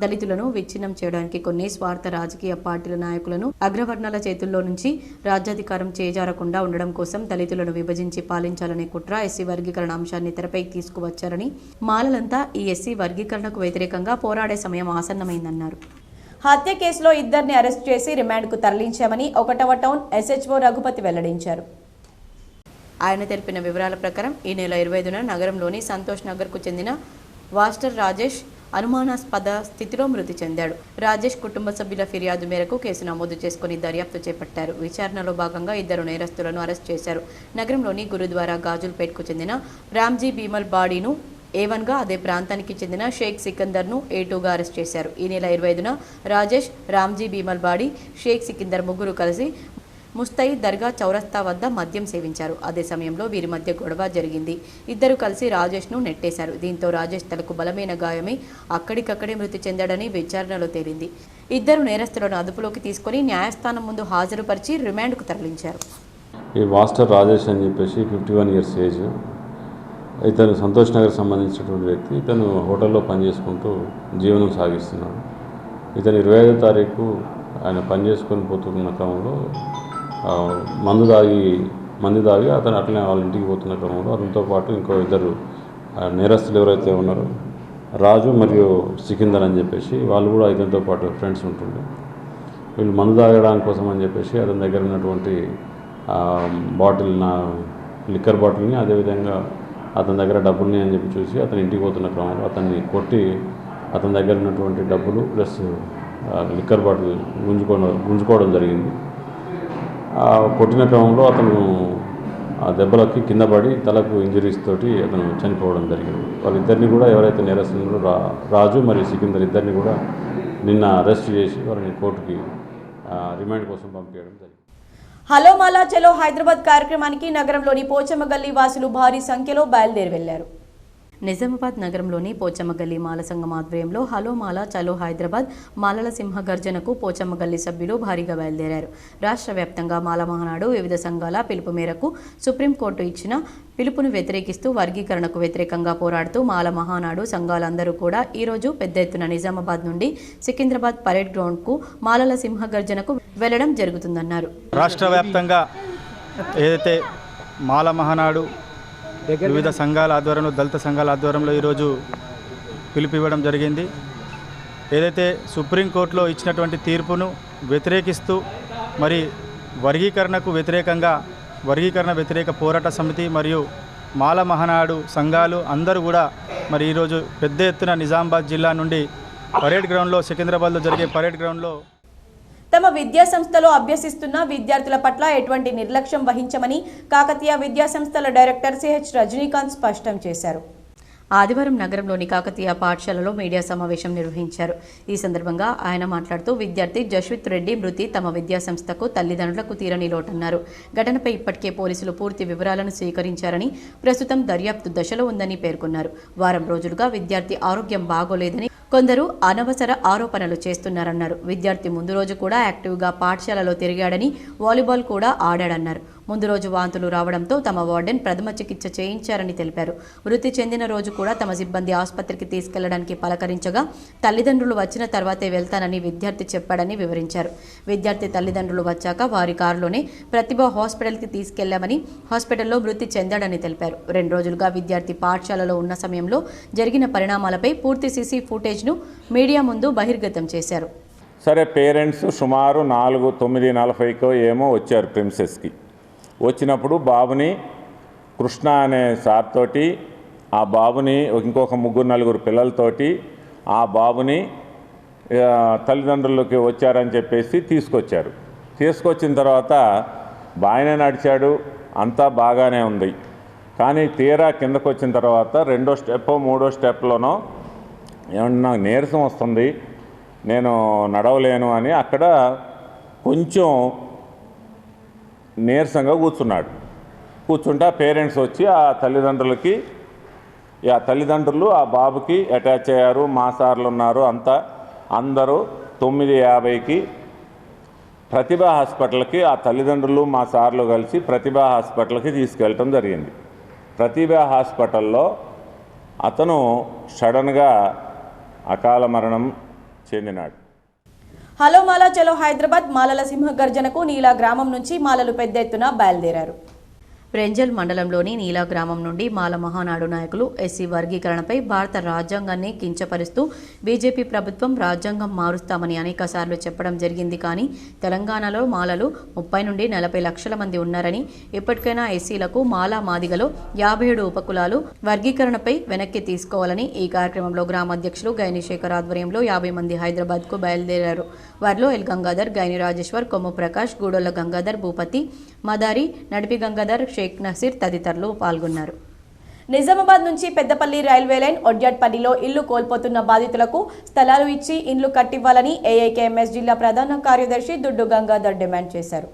దళితులను విచ్ఛిన్నం చేయడానికి కొన్ని స్వార్థ రాజకీయ పార్టీల నాయకులను అగ్రవర్ణాల చేతుల్లో నుంచి రాజ్యాధికారం చేజారకుండా ఉండడం కోసం దళితులను విభజించి పాలించాలనే కుట్ర ఎస్సీ వర్గీకరణ అంశాన్ని తెరపై తీసుకువచ్చారని, మాలలంతా ఈ ఎస్సీ వర్గీకరణకు వ్యతిరేకంగా పోరాడే సమయం ఆసన్నమైందన్నారు. హత్య కేసులో ఇద్దరిని అరెస్ట్ చేసి రిమాండ్కు తరలించామని 1వ టౌన్ SHO రఘుపతి వెల్లడించారు. ఆయన తెలిపిన వివరాల ప్రకారం ఈ నెల 25న నగరంలోని సంతోష్ నగర్కు చెందిన వాస్టర్ రాజేష్ అనుమానాస్పద స్థితిలో మృతి చెందాడు. రాజేష్ కుటుంబ సభ్యుల ఫిర్యాదు మేరకు కేసు నమోదు చేసుకుని దర్యాప్తు చేపట్టారు. విచారణలో భాగంగా ఇద్దరు నేరస్తులను అరెస్ట్ చేశారు. నగరంలోని గురుద్వారా గాజుల్పేట్కు చెందిన రామ్జీ బీమల్ బాడీను A1గా, అదే ప్రాంతానికి చెందిన షేక్ సికందర్ను A2గా అరెస్ట్ చేశారు. ఈ నెల 25న రాజేష్, రామ్జీ బీమల్ బాడీ, షేక్ సికందర్ ముగ్గురు కలిసి ముస్తయి దర్గా చౌరస్తా వద్ద మద్యం సేవించారు. అదే సమయంలో వీరి మధ్య గొడవ జరిగింది. ఇద్దరు కలిసి రాజేష్ను నెట్టేశారు. దీంతో రాజేష్ తలకు బలమైన గాయమై అక్కడికక్కడే మృతి చెందాడని విచారణలో తేలింది. ఇద్దరు నేరస్తులను అదుపులోకి తీసుకుని న్యాయస్థానం ముందు హాజరుపరిచి రిమాండ్కు తరలించారు. ఈ మాస్టర్ రాజేష్ అని చెప్పేసి 51 ఇయర్స్ ఏజ్. ఇతను సంతోష్ నగర్ సంబంధించినటువంటి వ్యక్తి. ఇతను హోటల్లో పనిచేసుకుంటూ జీవనం సాగిస్తున్నాడు. ఇతను 25వ తారీఖు ఆయన పనిచేసుకొని పోతున్న క్రమంలో మందు తాగి అతను అట్లనే వాళ్ళ ఇంటికి పోతున్న క్రమంలో అతనితో పాటు ఇంకో ఇద్దరు నేరస్తులు ఎవరైతే ఉన్నారో రాజు మరియు సికిందర్ అని చెప్పేసి వాళ్ళు కూడా ఇతనితో పాటు ఫ్రెండ్స్ ఉంటుండే. వీళ్ళు మందు తాగడానికి కోసం అని చెప్పేసి అతని దగ్గర ఉన్నటువంటి లిక్కర్ బాటిల్ని, అదేవిధంగా అతని దగ్గర డబ్బుల్ని అని చెప్పి చూసి అతని ఇంటికి పోతున్న క్రమంలో అతన్ని కొట్టి అతని దగ్గర ఉన్నటువంటి డబ్బులు ప్లస్ లిక్కర్ బాటిల్ గుంజుకోవడం జరిగింది. కొట్టిన క్రమంలో అతను ఆ దెబ్బలకి కింద పడి తలకు ఇంజరీస్ తోటి అతను చనిపోవడం జరిగింది. వాళ్ళిద్దరిని కూడా ఎవరైతే నేరస్తులు రాజు మరియు సికిందర్ ఇద్దరిని కూడా నిన్న అరెస్ట్ చేసి వారిని కోర్టుకి రిమాండ్ కోసం పంపించడం జరిగింది. హలో మాలా చలో హైదరాబాద్ కార్యక్రమానికి నగరంలోని పోచమ్మగల్లి వాసులు భారీ సంఖ్యలో బయలుదేరి వెళ్లారు. నిజామాబాద్ నగరంలోని పోచమ్మగల్లి మాల సంఘం ఆధ్వర్యంలో హలో మాలా చలో హైదరాబాద్ మాలల సింహ గర్జనకు పోచమ్మగల్లి సభ్యులు భారీగా బయలుదేరారు. రాష్ట్ర వ్యాప్తంగా మాల మహానాడు వివిధ సంఘాల పిలుపు మేరకు సుప్రీంకోర్టు ఇచ్చిన పిలుపును వ్యతిరేకిస్తూ వర్గీకరణకు వ్యతిరేకంగా పోరాడుతూ మాల మహానాడు సంఘాలందరూ కూడా ఈరోజు పెద్ద ఎత్తున నిజామాబాద్ నుండి సికింద్రాబాద్ పరేడ్ గ్రౌండ్కు మాలల సింహ గర్జనకు వెళ్లడం జరుగుతుందన్నారు. రాష్ట్ర వ్యాప్తంగా ఏదైతే మాల మహానాడు వివిధ సంఘాల ఆధ్వర్యంలో, దళిత సంఘాల ఆధ్వర్యంలో ఈరోజు పిలుపు ఇవ్వడం జరిగింది. ఏదైతే సుప్రీంకోర్టులో ఇచ్చినటువంటి తీర్పును వ్యతిరేకిస్తూ మరి వర్గీకరణకు వ్యతిరేకంగా వర్గీకరణ వ్యతిరేక పోరాట సమితి మరియు మాల మహానాడు సంఘాలు అందరూ కూడా మరి ఈరోజు పెద్ద ఎత్తున నిజామాబాద్ జిల్లా నుండి పరేడ్ గ్రౌండ్లో, సికింద్రాబాద్లో జరిగే పరేడ్ గ్రౌండ్లో తమ విద్యా సంస్థలో అభ్యసిస్తున్న విద్యార్థుల పట్ల ఎటువంటి నిర్లక్ష్యం వహించమని కాకతీయ విద్యా సంస్థల డైరెక్టర్ CH రజనీకాంత్ స్పష్టం చేశారు. ఆదివారం నగరంలోని కాకతీయ పాఠశాలలో మీడియా సమావేశం నిర్వహించారు. ఈ సందర్భంగా ఆయన మాట్లాడుతూ విద్యార్థి జశ్విత్ రెడ్డి మృతి తమ విద్యాసంస్థకు తల్లిదండ్రులకు తీరని లోటన్నారు. ఘటనపై ఇప్పటికే పోలీసులు పూర్తి వివరాలను స్వీకరించారని, ప్రస్తుతం దర్యాప్తు దశలో ఉందని పేర్కొన్నారు. వారం రోజులుగా విద్యార్థి ఆరోగ్యం బాగోలేదని కొందరు అనవసర ఆరోపణలు చేస్తున్నారన్నారు. విద్యార్థి ముందు రోజు కూడా యాక్టివ్గా పాఠశాలలో తిరిగాడని, వాలీబాల్ కూడా ఆడాడన్నారు. ముందు రోజు వాంతులు రావడంతో తమ వార్డెన్ ప్రథమ చికిత్స చేయించారని తెలిపారు. మృతి చెందిన రోజు కూడా తమ సిబ్బంది ఆసుపత్రికి తీసుకెళ్లడానికి పలకరించగా తల్లిదండ్రులు వచ్చిన తర్వాతే వెళ్తానని విద్యార్థి చెప్పాడని వివరించారు. విద్యార్థి తల్లిదండ్రులు వచ్చాక వారి కారులోనే ప్రతిభ హాస్పిటల్కి తీసుకెళ్లామని, హాస్పిటల్లో మృతి చెందాడని తెలిపారు. 2 రోజులుగా విద్యార్థి పాఠశాలలో ఉన్న సమయంలో జరిగిన పరిణామాలపై పూర్తి సీసీ ఫుటేజ్ను మీడియా ముందు బహిర్గతం చేశారు. సరే, పేరెంట్స్ సుమారు 9:40కో ఏమో వచ్చారు ప్రిన్సెస్కి. వచ్చినప్పుడు బాబుని కృష్ణ అనే సార్ తోటి, ఆ బాబుని ఇంకొక 3-4 పిల్లలతోటి ఆ బాబుని తల్లిదండ్రులకి వచ్చారని చెప్పేసి తీసుకొచ్చారు. తీసుకొచ్చిన తర్వాత బాగానే నడిచాడు, అంతా బాగానే ఉంది. కానీ తీరా కిందకు వచ్చిన తర్వాత 2వ స్టెప్పో 3వ స్టెప్లోనో ఏమన్నా నీరసం వస్తుంది, నేను నడవలేను అని అక్కడ కొంచెం నీరసంగా కూర్చుంటే పేరెంట్స్ వచ్చి ఆ తల్లిదండ్రులు ఆ బాబుకి అటాచ్ అయ్యారు. మా సార్లు ఉన్నారు, అందరూ 9:50కి ప్రతిభ హాస్పిటల్కి ఆ తల్లిదండ్రులు మా సార్లు కలిసి ప్రతిభ హాస్పిటల్కి తీసుకెళ్ళటం జరిగింది. ప్రతిభ హాస్పిటల్లో అతను సడన్గా అకాల మరణం చెందినాడు. హలో మాలా చలో హైదరాబాద్ మాలల సింహ గర్జనకు నీలా గ్రామం నుంచి మాలలు పెద్ద ఎత్తున బయలుదేరారు. ప్రెంజల్ మండలంలోని నీలా గ్రామం నుండి మాల మహానాడు నాయకులు ఎస్సీ వర్గీకరణపై భారత రాజ్యాంగాన్ని కించపరుస్తూ బీజేపీ ప్రభుత్వం రాజ్యాంగం మారుస్తామని అనేకసార్లు చెప్పడం జరిగింది. కానీ తెలంగాణలో మాలలు 30 నుండి 40 లక్షల మంది ఉన్నారని, ఇప్పటికైనా ఎస్సీలకు మాలా మాదిగలో 57 ఉపకులాలు వర్గీకరణపై వెనక్కి తీసుకోవాలని ఈ కార్యక్రమంలో గ్రామ అధ్యక్షులు గైని శేఖర్ ఆధ్వర్యంలో 50 మంది హైదరాబాద్కు బయలుదేరారు. వారిలో ఎల్ గంగాధర్, గైని రాజేశ్వర్, కొమ్ము ప్రకాష్, గూడొల్ల గంగాధర్, భూపతి, మదారి, నడిపి గంగాధర్, షేక్ నసీర్ తదితరులు పాల్గొన్నారు. నిజామాబాద్ నుంచి పెద్దపల్లి రైల్వే లైన్ ఒడ్యాట్పల్లిలో ఇల్లు కోల్పోతున్న బాధితులకు స్థలాలు ఇచ్చి ఇండ్లు కట్టివ్వాలని ఏఐకేఎంఎస్ జిల్లా ప్రధాన కార్యదర్శి దుడ్డు గంగాధర్ డిమాండ్ చేశారు.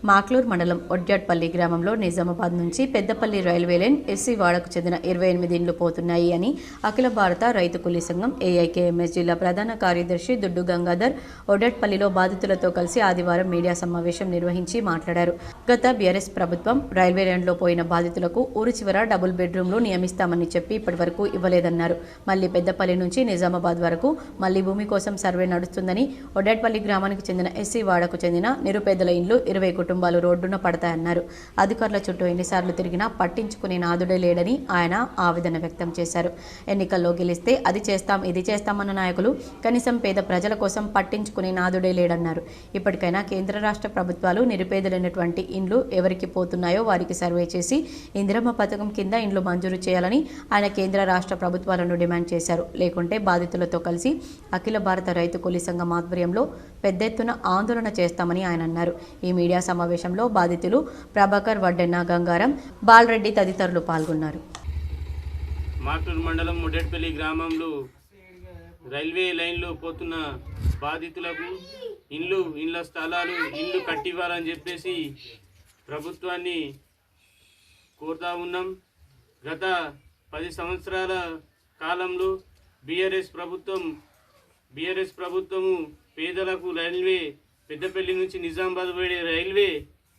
మాక్లూర్ మండలం ఒడ్యాట్పల్లి గ్రామంలో నిజామాబాద్ నుంచి పెద్దపల్లి రైల్వే లైన్ ఎస్సీ వాడకు చెందిన 28 ఇండ్లు పోతున్నాయి అని అఖిల భారత రైతు కూలీ సంఘం ఏఐకేఎంఎస్ జిల్లా ప్రధాన కార్యదర్శి దుడ్డు గంగాధర్ ఒడ్యాట్పల్లిలో బాధితులతో కలిసి ఆదివారం మీడియా సమావేశం నిర్వహించి మాట్లాడారు. గత బీఆర్ఎస్ ప్రభుత్వం రైల్వే లైన్లో పోయిన బాధితులకు ఊరి చివర డబుల్ బెడ్రూమ్లు నియమిస్తామని చెప్పి ఇప్పటివరకు ఇవ్వలేదన్నారు. మళ్లీ పెద్దపల్లి నుంచి నిజామాబాద్ వరకు మళ్లీ భూమి కోసం సర్వే నడుస్తుందని, ఒడ్యాట్పల్లి గ్రామానికి చెందిన ఎస్సీ వాడకు చెందిన నిరుపేదల ఇండ్లు 20 కుటుంబాలు రోడ్డున పడతాయన్నారు. అధికారుల చుట్టూ ఎన్నిసార్లు తిరిగినా పట్టించుకునే నాదుడే లేడని ఆయన ఆవేదన వ్యక్తం చేశారు. ఎన్నికల్లో గెలిస్తే అది చేస్తాం ఇది చేస్తామన్న నాయకులు కనీసం పేద ప్రజల కోసం పట్టించుకునే నాదుడే లేడన్నారు. ఇప్పటికైనా కేంద్ర రాష్ట్ర ప్రభుత్వాలు నిరుపేదలైనటువంటి ఇండ్లు ఎవరికి పోతున్నాయో వారికి సర్వే చేసి ఇందిరమ్మ పథకం కింద ఇండ్లు మంజూరు చేయాలని ఆయన కేంద్ర రాష్ట్ర ప్రభుత్వాలను డిమాండ్ చేశారు. లేకుంటే బాధితులతో కలిసి అఖిల భారత రైతు కూలీ సంఘం ఆధ్వర్యంలో పెద్ద ఎత్తున ఆందోళన చేస్తామని ఆయన అన్నారు. ఈ మీడియా సమావేశంలో బాధితులు ప్రభాకర్, వడ్డెన్న, గంగారం, బాలరెడ్డి తదితరులు పాల్గొన్నారు. మాక్లూర్ మండలం ఒడ్యాట్పల్లి గ్రామంలో రైల్వే లైన్లో పోతున్న బాధితులకు ఇండ్ల స్థలాలు ఇండ్లు కట్టివ్వాలని చెప్పేసి ప్రభుత్వాన్ని కోరుతా ఉన్నాం. గత 10 సంవత్సరాల కాలంలో బీఆర్ఎస్ ప్రభుత్వము పేదలకు రైల్వే పెద్దపల్లి నుంచి నిజామాబాద్ పోయే రైల్వే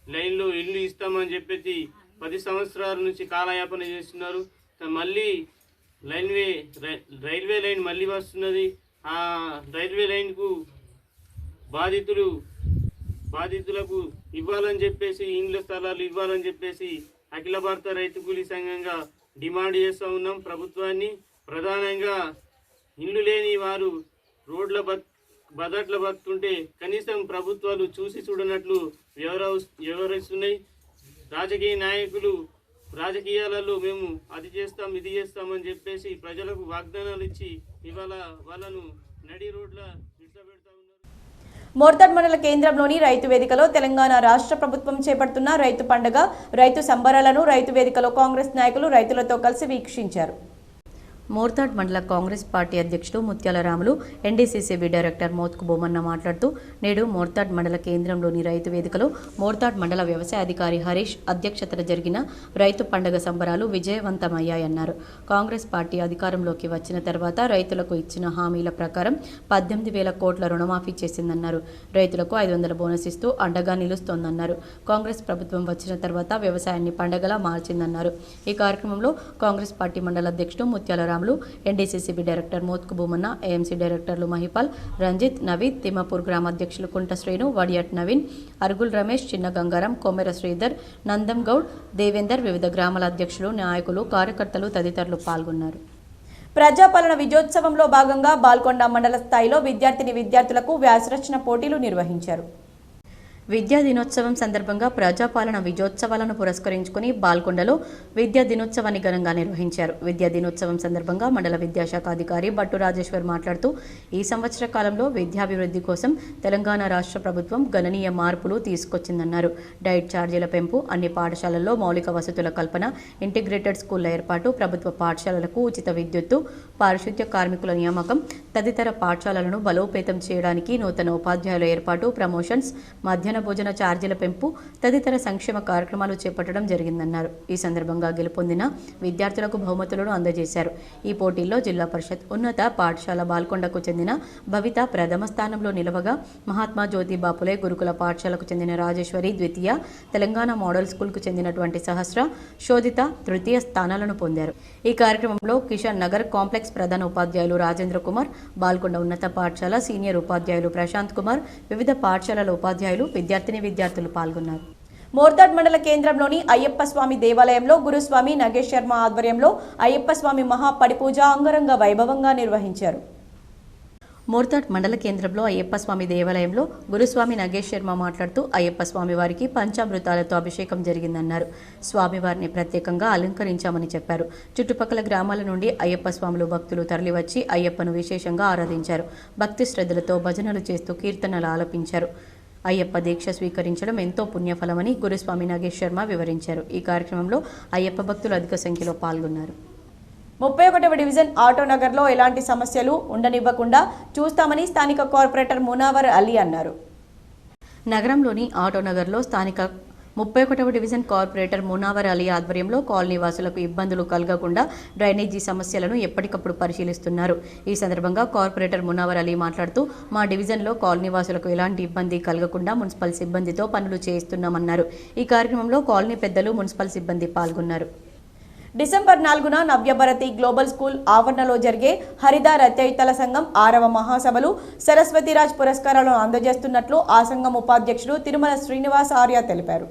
లైన్లో ఇల్లు ఇస్తామని చెప్పేసి 10 సంవత్సరాల నుంచి కాలయాపన చేస్తున్నారు. మళ్ళీ రైల్వే లైన్ మళ్ళీ వస్తున్నది. ఆ రైల్వే లైన్కు బాధితులకు ఇవ్వాలని చెప్పేసి ఇండ్ల స్థలాలు ఇవ్వాలని చెప్పేసి అఖిల భారత రైతు కూలీ సంఘంగా డిమాండ్ చేస్తూ ఉన్నాం. ప్రభుత్వాన్ని ప్రధానంగా ఇల్లు లేని వారు రోడ్ల బదట్ల బతుంటే కనీసం ప్రభుత్వాలు చూసి చూడనట్లు వ్యవహరిస్తున్నాయి. రాజకీయ నాయకులు రాజకీయాలలో మేము అది చేస్తాం ఇది చేస్తామని చెప్పేసి ప్రజలకు వాగ్దానాలు ఇచ్చి ఇవాళ వాళ్ళను నడి రోడ్ల నిలబెడతా ఉన్నారు. మోర్తాడ్ మండల కేంద్రంలోని రైతు వేదికలో తెలంగాణ రాష్ట్ర ప్రభుత్వం చేపడుతున్న రైతు పండుగ, రైతు సంబరాలను రైతు వేదికలో కాంగ్రెస్ నాయకులు రైతులతో కలిసి వీక్షించారు. మోర్తాడ్ మండల కాంగ్రెస్ పార్టీ అధ్యక్షుడు ముత్యాల రాములు, ఎన్డీసీసీబీ డైరెక్టర్ మోత్కు బొమ్మన్న మాట్లాడుతూ నేడు మోర్తాడ్ మండల కేంద్రంలోని రైతు వేదికలో మోర్తాడ్ మండల వ్యవసాయ అధికారి హరీష్ అధ్యక్షతన జరిగిన రైతు పండుగ సంబరాలు విజయవంతమయ్యాయన్నారు. కాంగ్రెస్ పార్టీ అధికారంలోకి వచ్చిన తర్వాత రైతులకు ఇచ్చిన హామీల ప్రకారం 18,000 కోట్ల రుణమాఫీ చేసిందన్నారు. రైతులకు 500 బోనస్ ఇస్తూ అండగా నిలుస్తోందన్నారు. కాంగ్రెస్ ప్రభుత్వం వచ్చిన తర్వాత వ్యవసాయాన్ని పండగలా మార్చిందన్నారు. ఈ కార్యక్రమంలో కాంగ్రెస్ పార్టీ మండల అధ్యక్షుడు ముత్యాల Ramulu, NDCCB director Mothku Bommanna, AMC డైరెక్టర్లు మహిపాల్, రంజిత్, నవీద్, తిమ్మపూర్ గ్రామ అధ్యక్షులు కుంట శ్రీను, వడియట్ నవీన్, అరుగుల్ రమేష్, చిన్న గంగారం, కొమ్మెర శ్రీధర్, నందం గౌడ్, దేవేందర్, వివిధ గ్రామాల అధ్యక్షులు, నాయకులు, కార్యకర్తలు తదితరులు పాల్గొన్నారు. ప్రజాపాలన విజయోత్సవంలో భాగంగా బాల్కొండ మండల స్థాయిలో విద్యార్థులకు వ్యాసరచన పోటీలు నిర్వహించారు. విద్యా దినోత్సవం సందర్భంగా ప్రజాపాలన విజయోత్సవాలను పురస్కరించుకుని బాల్కొండలో విద్యా దినోత్సవాన్ని ఘనంగా నిర్వహించారు. విద్యా దినోత్సవం సందర్భంగా మండల విద్యాశాఖ అధికారి బట్టు రాజేశ్వర్ మాట్లాడుతూ ఈ సంవత్సర కాలంలో విద్యాభివృద్ధి కోసం తెలంగాణ రాష్ట్ర ప్రభుత్వం గణనీయ మార్పులు తీసుకొచ్చిందన్నారు. డైట్ ఛార్జీల పెంపు, అన్ని పాఠశాలల్లో మౌలిక వసతుల కల్పన, ఇంటిగ్రేటెడ్ స్కూళ్ల ఏర్పాటు, ప్రభుత్వ పాఠశాలలకు ఉచిత విద్యుత్తు, పారిశుద్ధ్య కార్మికుల నియామకం తదితర పాఠశాలలను బలోపేతం చేయడానికి నూతన ఉపాధ్యాయుల ఏర్పాటు, ప్రమోషన్స్, మధ్యాహ్న భోజన ఛార్జీల పెంపు తదితర సంక్షేమ కార్యక్రమాలు చేపట్టడం జరిగిందన్నారు. ఈ సందర్భంగా గెలుపొందిన విద్యార్థులకు బహుమతులను అందజేశారు. ఈ పోటీల్లో జిల్లా పరిషత్ ఉన్నత పాఠశాల బాల్కొండకు చెందిన భవిత ప్రథమ స్థానంలో నిలవగా, మహాత్మా జ్యోతి బాపులే గురుకుల పాఠశాలకు చెందిన రాజేశ్వరి ద్వితీయ, తెలంగాణ మోడల్ స్కూల్కు చెందినటువంటి సహస్ర, శోధిత తృతీయ స్థానాలను పొందారు. ఈ కార్యక్రమంలో కిషన్ నగర్ కాంప్లెక్స్ ప్రధాన ఉపాధ్యాయులు రాజేంద్ర కుమార్, బాల్కొండ ఉన్నత పాఠశాల సీనియర్ ఉపాధ్యాయులు ప్రశాంత్ కుమార్, వివిధ పాఠశాలల ఉపాధ్యాయులు, విద్యార్థులు పాల్గొన్నారు. మోర్తాడ్ మండల కేంద్రంలోని అయ్యప్ప స్వామి దేవాలయంలో గురుస్వామి నగేష్ శర్మ ఆధ్వర్యంలో అయ్యప్ప స్వామి మహాపడిపూజ అంగరంగ వైభవంగా నిర్వహించారు. మోర్తాడ్ మండల కేంద్రంలో అయ్యప్ప స్వామి దేవాలయంలో గురుస్వామి నగేష్ శర్మ మాట్లాడుతూ అయ్యప్ప స్వామి వారికి పంచామృతాలతో అభిషేకం జరిగిందన్నారు. స్వామివారిని ప్రత్యేకంగా అలంకరించామని చెప్పారు. చుట్టుపక్కల గ్రామాల నుండి అయ్యప్ప స్వాములు భక్తులు తరలివచ్చి అయ్యప్పను విశేషంగా ఆరాధించారు. భక్తి శ్రద్ధలతో భజనలు చేస్తూ కీర్తనలు ఆలపించారు. అయ్యప్ప దీక్ష స్వీకరించడం ఎంతో పుణ్యఫలమని గురుస్వామి నగేష్ శర్మ వివరించారు. ఈ కార్యక్రమంలో అయ్యప్ప భక్తులు అధిక సంఖ్యలో పాల్గొన్నారు. 31వ డివిజన్ ఆటోనగర్లో ఎలాంటి సమస్యలు ఉండనివ్వకుండా చూస్తామని స్థానిక కార్పొరేటర్ మునావర్ అలీ అన్నారు. నగరంలోని ఆటోనగర్లో స్థానిక 31వ డివిజన్ కార్పొరేటర్ మునావర్ అలీ ఆధ్వర్యంలో కాలనీ వాసులకు ఇబ్బందులు కలగకుండా డ్రైనేజీ సమస్యలను ఎప్పటికప్పుడు పరిశీలిస్తున్నారు. ఈ సందర్భంగా కార్పొరేటర్ మునావర్ అలీ మాట్లాడుతూ మా డివిజన్లో కాలనీ వాసులకు ఎలాంటి ఇబ్బంది కలగకుండా మున్సిపల్ సిబ్బందితో పనులు చేయిస్తున్నామన్నారు. ఈ కార్యక్రమంలో కాలనీ పెద్దలు మున్సిపల్ సిబ్బంది పాల్గొన్నారు. డిసెంబర్ 4న నవ్యభారతి గ్లోబల్ స్కూల్ ఆవరణలో జరిగే హరిదా రచయితల సంఘం 6వ మహాసభలు సరస్వతిరాజ్ పురస్కారాలను అందజేస్తున్నట్లు ఆ సంఘం ఉపాధ్యక్షుడు తిరుమల శ్రీనివాస్ ఆర్య తెలిపారు.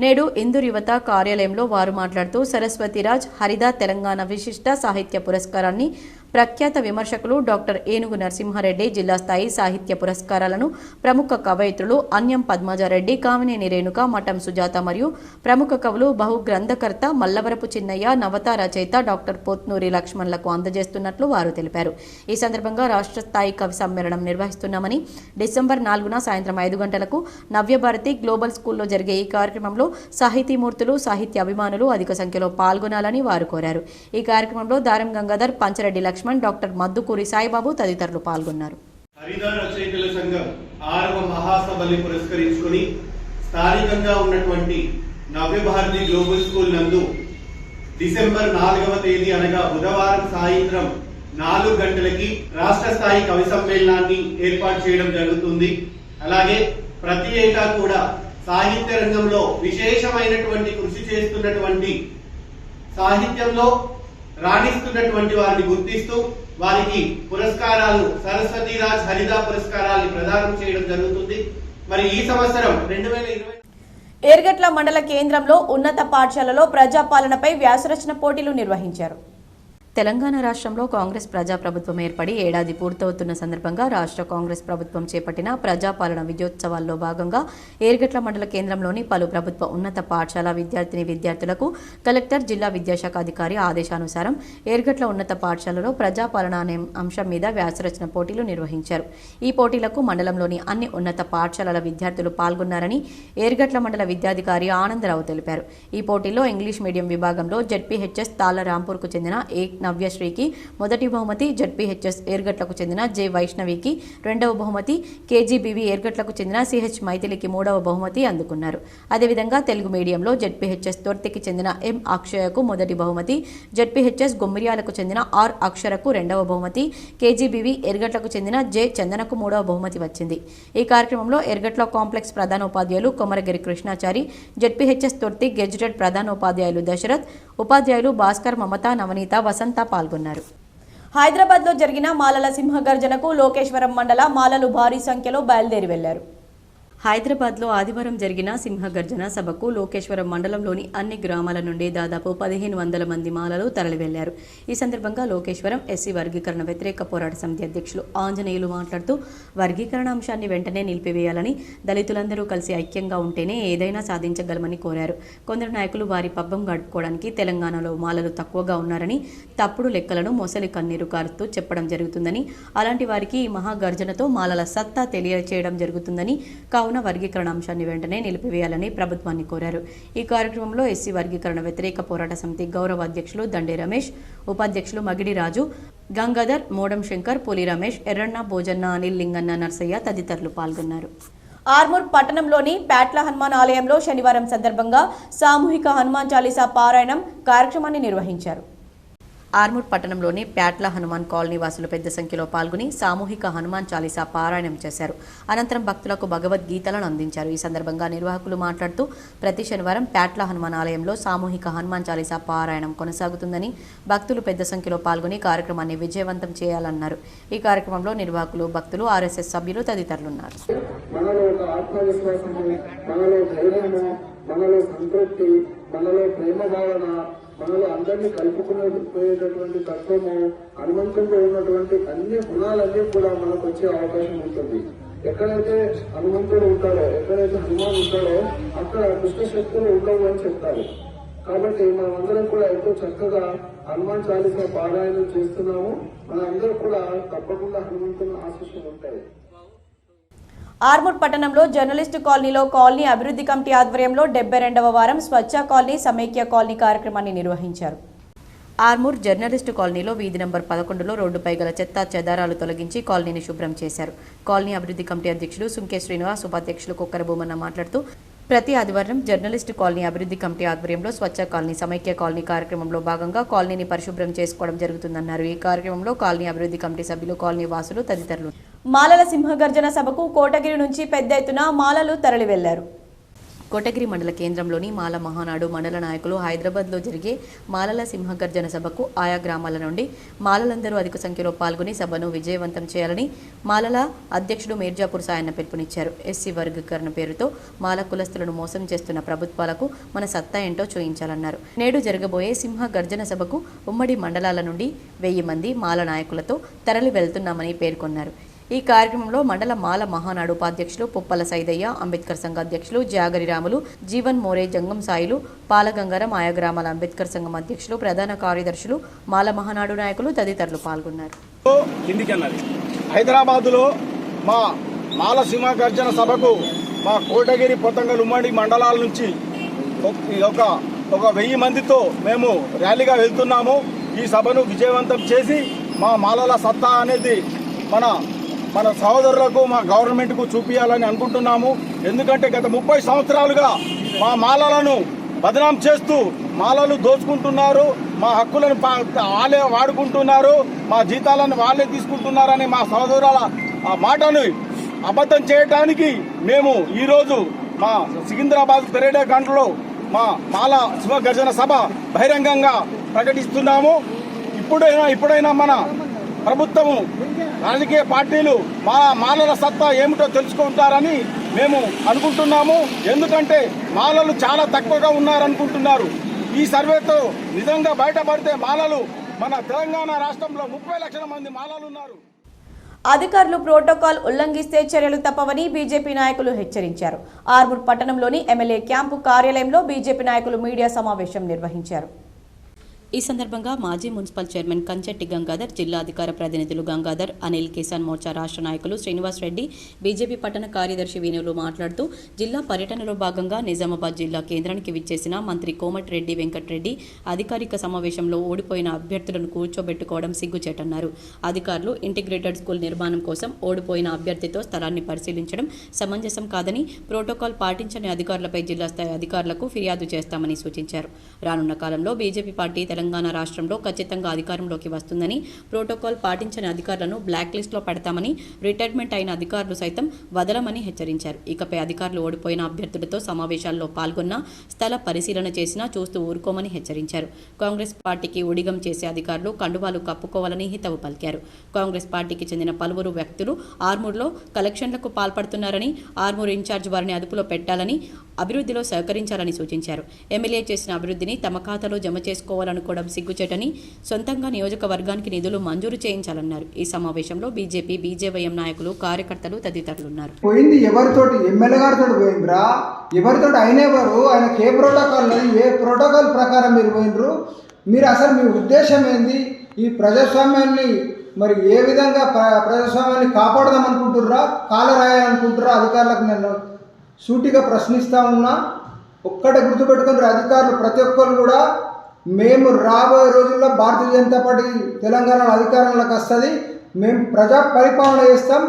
నేడు ఇందూర్ యువత కార్యాలయంలో వారు మాట్లాడుతూ సరస్వతిరాజ్ హరిదా తెలంగాణ విశిష్ట సాహిత్య పురస్కారాన్ని ప్రఖ్యాత విమర్శకులు డాక్టర్ ఏనుగు నరసింహారెడ్డి జిల్లా స్థాయి సాహిత్య పురస్కారాలను ప్రముఖ కవయిత్రులు అన్యం పద్మజారెడ్డి, కామినేని రేణుక, మఠం సుజాత మరియు ప్రముఖ కవులు బహు గ్రంథకర్త మల్లవరపు చిన్నయ్య, నవత రచయిత డాక్టర్ పోత్నూరి లక్ష్మణ్లకు అందజేస్తున్నట్లు వారు తెలిపారు. ఈ సందర్భంగా రాష్ట్ర స్థాయి కవి సమ్మేళనం నిర్వహిస్తున్నామని, డిసెంబర్ 4న సాయంత్రం 5 గంటలకు నవ్యభారతి గ్లోబల్ స్కూల్లో జరిగే ఈ కార్యక్రమంలో సాహితీమూర్తులు, సాహిత్య అభిమానులు అధిక సంఖ్యలో పాల్గొనాలని వారు కోరారు. ఈ కార్యక్రమంలో దారం గంగాధర్, పంచరెడ్డి లక్ష్మణ్, డాక్టర్ మద్దుకూరి సాయిబాబు తదితరులు పాల్గొన్నారు. హరిదా రచయితల సంఘం 6వ మహాసభల్ని పురస్కరించుకొని స్థానికంగా ఉన్నటువంటి నవ్యభారతి గ్లోబల్ స్కూల్ నందు డిసెంబర్ 4వ తేదీ అనగా బుధవారం సాయంత్రం 4 గంటలకి రాష్ట్ర స్థాయి కవి సమ్మేళనాన్ని ఏర్పాటు చేయడం జరుగుతుంది. అలాగే ప్రతి ఏటా కూడా సాహిత్య రంగంలో విశేషమైనటువంటి కృషి చేస్తున్నటువంటి సాహిత్యంలో రాణిస్తున్నటువంటి వారిని గుర్తిస్తూ వారికి పురస్కారాలు సరస్వతిరాజ్ హరిదా పురస్కారాన్ని ప్రదానం చేయడం జరుగుతుంది. మరి ఈ సంవత్సరం 2020 ఏర్గట్ల మండల కేంద్రంలో ఉన్నత పాఠశాలలో ప్రజాపాలనపై వ్యాసరచన పోటీలు నిర్వహించారు. తెలంగాణ రాష్ట్రంలో కాంగ్రెస్ ప్రజాప్రభుత్వం ఏర్పడి ఏడాది పూర్తవుతున్న సందర్భంగా రాష్ట్ర కాంగ్రెస్ ప్రభుత్వం చేపట్టిన ప్రజాపాలన విజయోత్సవాల్లో భాగంగా ఏర్గట్ల మండల కేంద్రంలోని పలు ప్రభుత్వ ఉన్నత పాఠశాల విద్యార్థులకు కలెక్టర్, జిల్లా విద్యాశాఖ అధికారి ఆదేశానుసారం ఏర్గట్ల ఉన్నత పాఠశాలలో ప్రజాపాలన అనే అంశం మీద వ్యాసరచన పోటీలు నిర్వహించారు. ఈ పోటీలకు మండలంలోని అన్ని ఉన్నత పాఠశాలల విద్యార్థులు పాల్గొన్నారని ఏర్గట్ల మండల విద్యాధికారి ఆనందరావు తెలిపారు. ఈ పోటీలో ఇంగ్లీష్ మీడియం విభాగంలో జెడ్పీహెచ్ఎస్ తాళ్ల రాంపూర్కు చెందిన నవ్యశ్రీకి మొదటి బహుమతి, జెడ్పీహెచ్ఎస్ ఏర్గట్లకు చెందిన జె వైష్ణవికి రెండవ బహుమతి, కేజీబీవీ ఏర్గట్లకు చెందిన సిహెచ్ మైథిలికి మూడవ బహుమతి అందుకున్నారు. అదేవిధంగా తెలుగు మీడియంలో జెడ్పీహెచ్ఎస్ తొర్తికి చెందిన ఎం అక్షయకు మొదటి బహుమతి, జెడ్పీహెచ్ఎస్ గుమ్మిర్యాలకు చెందిన ఆర్ అక్షరకు రెండవ బహుమతి, కేజీబీవీ ఏర్గట్లకు చెందిన జె చందనకు మూడవ బహుమతి వచ్చింది. ఈ కార్యక్రమంలో ఏర్గట్ల కాంప్లెక్స్ ప్రధానోపాధ్యాయులు కొమరగిరి కృష్ణాచారి, జెడ్పీహెచ్ఎస్ తొర్తి గెజిటెడ్ ప్రధానోపాధ్యాయులు దశరథ్, ఉపాధ్యాయులు భాస్కర్, మమత, నవనీత, వసంత పాల్గొన్నారు. హైదరాబాద్లో జరిగిన మాలల సింహగర్జనకు లోకేశ్వరం మండల మాలలు భారీ సంఖ్యలో బయలుదేరి వెళ్లారు. హైదరాబాద్లో ఆదివారం జరిగిన సింహగర్జన సభకు లోకేశ్వరం మండలంలోని అన్ని గ్రామాల నుండి దాదాపు 1500 మంది మాలలు తరలి వెళ్లారు. ఈ సందర్భంగా లోకేశ్వరం ఎస్సీ వర్గీకరణ వ్యతిరేక పోరాట సమితి అధ్యక్షులు ఆంజనేయులు మాట్లాడుతూ వర్గీకరణ అంశాన్ని వెంటనే నిలిపివేయాలని, దళితులందరూ కలిసి ఐక్యంగా ఉంటేనే ఏదైనా సాధించగలమని కోరారు. కొందరు నాయకులు వారి పబ్బం గడుపుకోవడానికి తెలంగాణలో మాలలు తక్కువగా ఉన్నారని, తప్పుడు లెక్కలను మొసలి కన్నీరు కారుతూ చెప్పడం జరుగుతుందని, అలాంటి వారికి ఈ మహాగర్జనతో మాలల సత్తా తెలియచేయడం జరుగుతుందని, కావున వర్గీకరణ అంశాన్ని వెంటనే నిలిపివేయాలని ప్రభుత్వాన్ని కోరారు. ఈ కార్యక్రమంలో ఎస్సీ వర్గీకరణ వ్యతిరేక పోరాట సమితి గౌరవ అధ్యక్షులు దండే రమేష్, ఉపాధ్యక్షులు మగిడి రాజు, గంగాధర్, మోడం శంకర్, పులి రమేష్, ఎర్రన్న, భోజన్న, అనిల్, లింగన్న, నర్సయ్య తదితరులు పాల్గొన్నారు. ఆర్మూర్ పట్టణంలోని ప్యాట్ల హనుమాన్ ఆలయంలో శనివారం సందర్భంగా సామూహిక హనుమాన్ చాలీసా పారాయణం కార్యక్రమాన్ని నిర్వహించారు. ఆర్మూర్ పట్టణంలోని ప్యాట్ల హనుమాన్ కాలనీ వాసులు పెద్ద సంఖ్యలో పాల్గొని సామూహిక హనుమాన్ చాలీసా పారాయణం చేశారు. అనంతరం భక్తులకు భగవద్గీతలను అందించారు. ఈ సందర్భంగా నిర్వాహకులు మాట్లాడుతూ ప్రతి శనివారం ప్యాట్ల హనుమాన్ ఆలయంలో సామూహిక హనుమాన్ చాలీసా పారాయణం కొనసాగుతుందని, భక్తులు పెద్ద సంఖ్యలో పాల్గొని కార్యక్రమాన్ని విజయవంతం చేయాలన్నారు. ఈ కార్యక్రమంలో నిర్వాహకులు, భక్తులు, ఆర్ఎస్ఎస్ సభ్యులు తదితరులున్నారు. మనలో సంతృప్తి, మనలో ప్రేమ భావన, మనలో అందరినీ కలుపుకునేటటువంటి తత్వము, హనుమంతుడిలో ఉన్నటువంటి అన్ని గుణాలన్నీ కూడా మనకు వచ్చే అవకాశం ఉంటుంది. ఎక్కడైతే హనుమంతుడు ఉంటాడో, ఎక్కడైతే హనుమాన్ ఉంటాడో అక్కడ దుష్ట శక్తులు ఉండవు అని చెప్తారు. కాబట్టి మనం అందరం కూడా ఎంతో చక్కగా హనుమాన్ చాలీసా పారాయణం చేస్తున్నాము. మనందరూ కూడా తప్పకుండా హనుమంతుని ఆశీస్సులు ఉంటాయి. ఆర్మూర్ పట్టణంలో జర్నలిస్టు కాలనీలో కాలనీ అభివృద్ధి కమిటీ ఆధ్వర్యంలో 72వ వారం స్వచ్ఛ కాలనీ సమైక్య కాలనీ కార్యక్రమాన్ని నిర్వహించారు. ఆర్మూర్ జర్నలిస్టు కాలనీలో వీధి నంబర్ 11లో రోడ్డుపై గల చెత్త చెదారాలు తొలగించి కాలనీని శుభ్రం చేశారు. కాలనీ అభివృద్ధి కమిటీ అధ్యక్షుడు సుంకే శ్రీనివాస్, ఉపాధ్యక్షులు కుక్కర భూమన్న మాట్లాడుతూ ప్రతి ఆదివారం జర్నలిస్టు కాలనీ అభివృద్ధి కమిటీ ఆధ్వర్యంలో స్వచ్ఛ కాలనీ సమైక్య కాలనీ కార్యక్రమంలో భాగంగా కాలనీని పరిశుభ్రం చేసుకోవడం జరుగుతుందన్నారు. ఈ కార్యక్రమంలో కాలనీ అభివృద్ధి కమిటీ సభ్యులు, కాలనీ వాసులు తదితరులు. మాలల సింహగర్జన సభకు కోటగిరి నుంచి పెద్ద ఎత్తున మాలలు తరలి వెళ్లారు. కోటగిరి మండల కేంద్రంలోని మాల మహానాడు మండల నాయకులు హైదరాబాద్లో జరిగే మాలల సింహగర్జన సభకు ఆయా గ్రామాల నుండి మాలలందరూ అధిక సంఖ్యలో పాల్గొని సభను విజయవంతం చేయాలని మాలల అధ్యక్షుడు మీర్జాపూర్ సాయన్న పిలుపునిచ్చారు. ఎస్సీ వర్గీకరణ పేరుతో మాల కులస్తులను మోసం చేస్తున్న ప్రభుత్వాలకు మన సత్తా ఏంటో చూయించాలన్నారు. నేడు జరగబోయే సింహ గర్జన సభకు ఉమ్మడి మండలాల నుండి 1000 మంది మాల నాయకులతో తరలి వెళ్తున్నామని పేర్కొన్నారు. ఈ కార్యక్రమంలో మండల మాల మహానాడు ఉపాధ్యక్షులు పుప్పల సైదయ్య, అంబేద్కర్ సంఘ అధ్యక్షులు జాగరి రాములు, జీవన్ మోరే, జంగం సాయిలు, పాలగంగారం, ఆయా గ్రామాల అంబేద్కర్ సంఘం అధ్యక్షులు, ప్రధాన కార్యదర్శులు, మాల మహానాడు నాయకులు తదితరులు పాల్గొన్నారు. హైదరాబాదులో మా మాల సింహ గర్జన సభకు మా కోటగిరి, పొతంగల్ ఉమ్మడి మండలాల నుంచి ఒక 1000 మందితో మేము ర్యాలీగా వెళ్తున్నాము. ఈ సభను విజయవంతం చేసి మా మాలల సత్తా అనేది మన సహోదరులకు, మా గవర్నమెంట్కు చూపించాలని అనుకుంటున్నాము. ఎందుకంటే గత 30 సంవత్సరాలుగా మా మాలలను బదనాం చేస్తూ మాలలు దోచుకుంటున్నారు, మా హక్కులను వాళ్ళే వాడుకుంటున్నారు, మా జీతాలను వాళ్ళే తీసుకుంటున్నారని మా సహోదరుల మాటను అబద్ధం చేయడానికి మేము ఈరోజు మా సికింద్రాబాద్ పెరేడే గంటలో మా మాల సింహ గర్జన సభ బహిరంగంగా ప్రకటిస్తున్నాము. ఇప్పుడైనా మన ప్రభుత్వము, రాజకీయ పార్టీలు మాలల సత్తా ఏమిటో తెలుసుకుంటారని మేము అనుకుంటున్నాము. ఎందుకంటే మాలలు చాలా తక్కువగా ఉన్నారనుకుంటున్నారు. ఈ సర్వేతో నిజంగా బయటపడితే మాలలు మన తెలంగాణ రాష్ట్రంలో 30 లక్షల మంది మాలలు ఉన్నారు. అధికారులు ప్రోటోకాల్ ఉల్లంఘిస్తే చర్యలు తప్పవని బీజేపీ నాయకులు హెచ్చరించారు. ఆర్మూర్ పట్టణంలోని ఎమ్మెల్యే క్యాంపు కార్యాలయంలో బీజేపీ నాయకులు మీడియా సమావేశం నిర్వహించారు. ఈ సందర్భంగా మాజీ మున్సిపల్ చైర్మన్ కంచెట్టి గంగాధర్, జిల్లా అధికార ప్రతినిధులు గంగాధర్, అనిల్, కిసాన్ మోర్చా రాష్ట్ర నాయకులు శ్రీనివాస్ రెడ్డి, బీజేపీ పట్టణ కార్యదర్శి వేణులు మాట్లాడుతూ జిల్లా పర్యటనలో భాగంగా నిజామాబాద్ జిల్లా కేంద్రానికి విచ్చేసిన మంత్రి కోమటిరెడ్డి వెంకటరెడ్డి అధికారిక సమావేశంలో ఓడిపోయిన అభ్యర్థులను కూర్చోబెట్టుకోవడం సిగ్గుచేటన్నారు. అధికారులు ఇంటిగ్రేటెడ్ స్కూల్ నిర్మాణం కోసం ఓడిపోయిన అభ్యర్థితో స్థలాన్ని పరిశీలించడం సమంజసం కాదని, ప్రోటోకాల్ పాటించని అధికారులపై జిల్లా స్థాయి అధికారులకు ఫిర్యాదు చేస్తామని సూచించారు. రానున్న కాలంలో బీజేపీ పార్టీ తెలంగాణ రాష్ట్రంలో ఖచ్చితంగా అధికారంలోకి వస్తుందని, ప్రోటోకాల్ పాటించని అధికారులను బ్లాక్ లిస్టులో పెడతామని, రిటైర్మెంట్ అయిన అధికారులు సైతం వదలమని హెచ్చరించారు. ఇకపై అధికారులు ఓడిపోయిన అభ్యర్థులతో సమావేశాల్లో పాల్గొన్నా, స్థల పరిశీలన చేసినా చూస్తూ ఊరుకోమని హెచ్చరించారు. కాంగ్రెస్ పార్టీకి ఉడిగం చేసే అధికారులు కండువాలు కప్పుకోవాలని హితవు పలికారు. కాంగ్రెస్ పార్టీకి చెందిన పలువురు వ్యక్తులు ఆర్మూర్లో కలెక్షన్లకు పాల్పడుతున్నారని, ఆర్మూర్ ఇన్ఛార్జ్ వారిని అదుపులో పెట్టాలని, అభివృద్ధిలో సహకరించాలని సూచించారు. ఎమ్మెల్యే చేసిన అభివృద్ధిని తమ ఖాతాలో జమ చేసుకోవాలనుకోవడం సిగ్గుచేటని, సొంతంగా నియోజకవర్గానికి నిధులు మంజూరు చేయించాలన్నారు. ఈ సమావేశంలో బీజేపీ, బీజేవైఎం నాయకులు, కార్యకర్తలు తదితరులున్నారు. పోయింది ఎవరితోటి? ఎమ్మెల్యే గారితో పోయిండ్రా? ఎవరితోటి? అయినవారు ఆయనకి ఏ ప్రోటోకాల్ లేదు, ఏ ప్రోటోకాల్ ప్రకారం మీరు పోయినరు? మీరు అసలు మీ ఉద్దేశం ఏంది? ఈ ప్రజాస్వామ్యాన్ని మరి ఏ విధంగా ప్రజాస్వామ్యాన్ని కాపాడదాం అనుకుంటుర్రా, కాలరాయాలనుకుంటుర్రా? అధికారులకు నేను సూటిగా ప్రశ్నిస్తూ ఉన్నా. ఒక్కటే గుర్తుపెట్టుకుని అధికారులు ప్రతి ఒక్కరు కూడా, మేము రాబోయే రోజుల్లో భారతీయ జనతా పార్టీ తెలంగాణలో అధికారంలోకి వస్తుంది, మేము ప్రజా పరిపాలన చేస్తాం.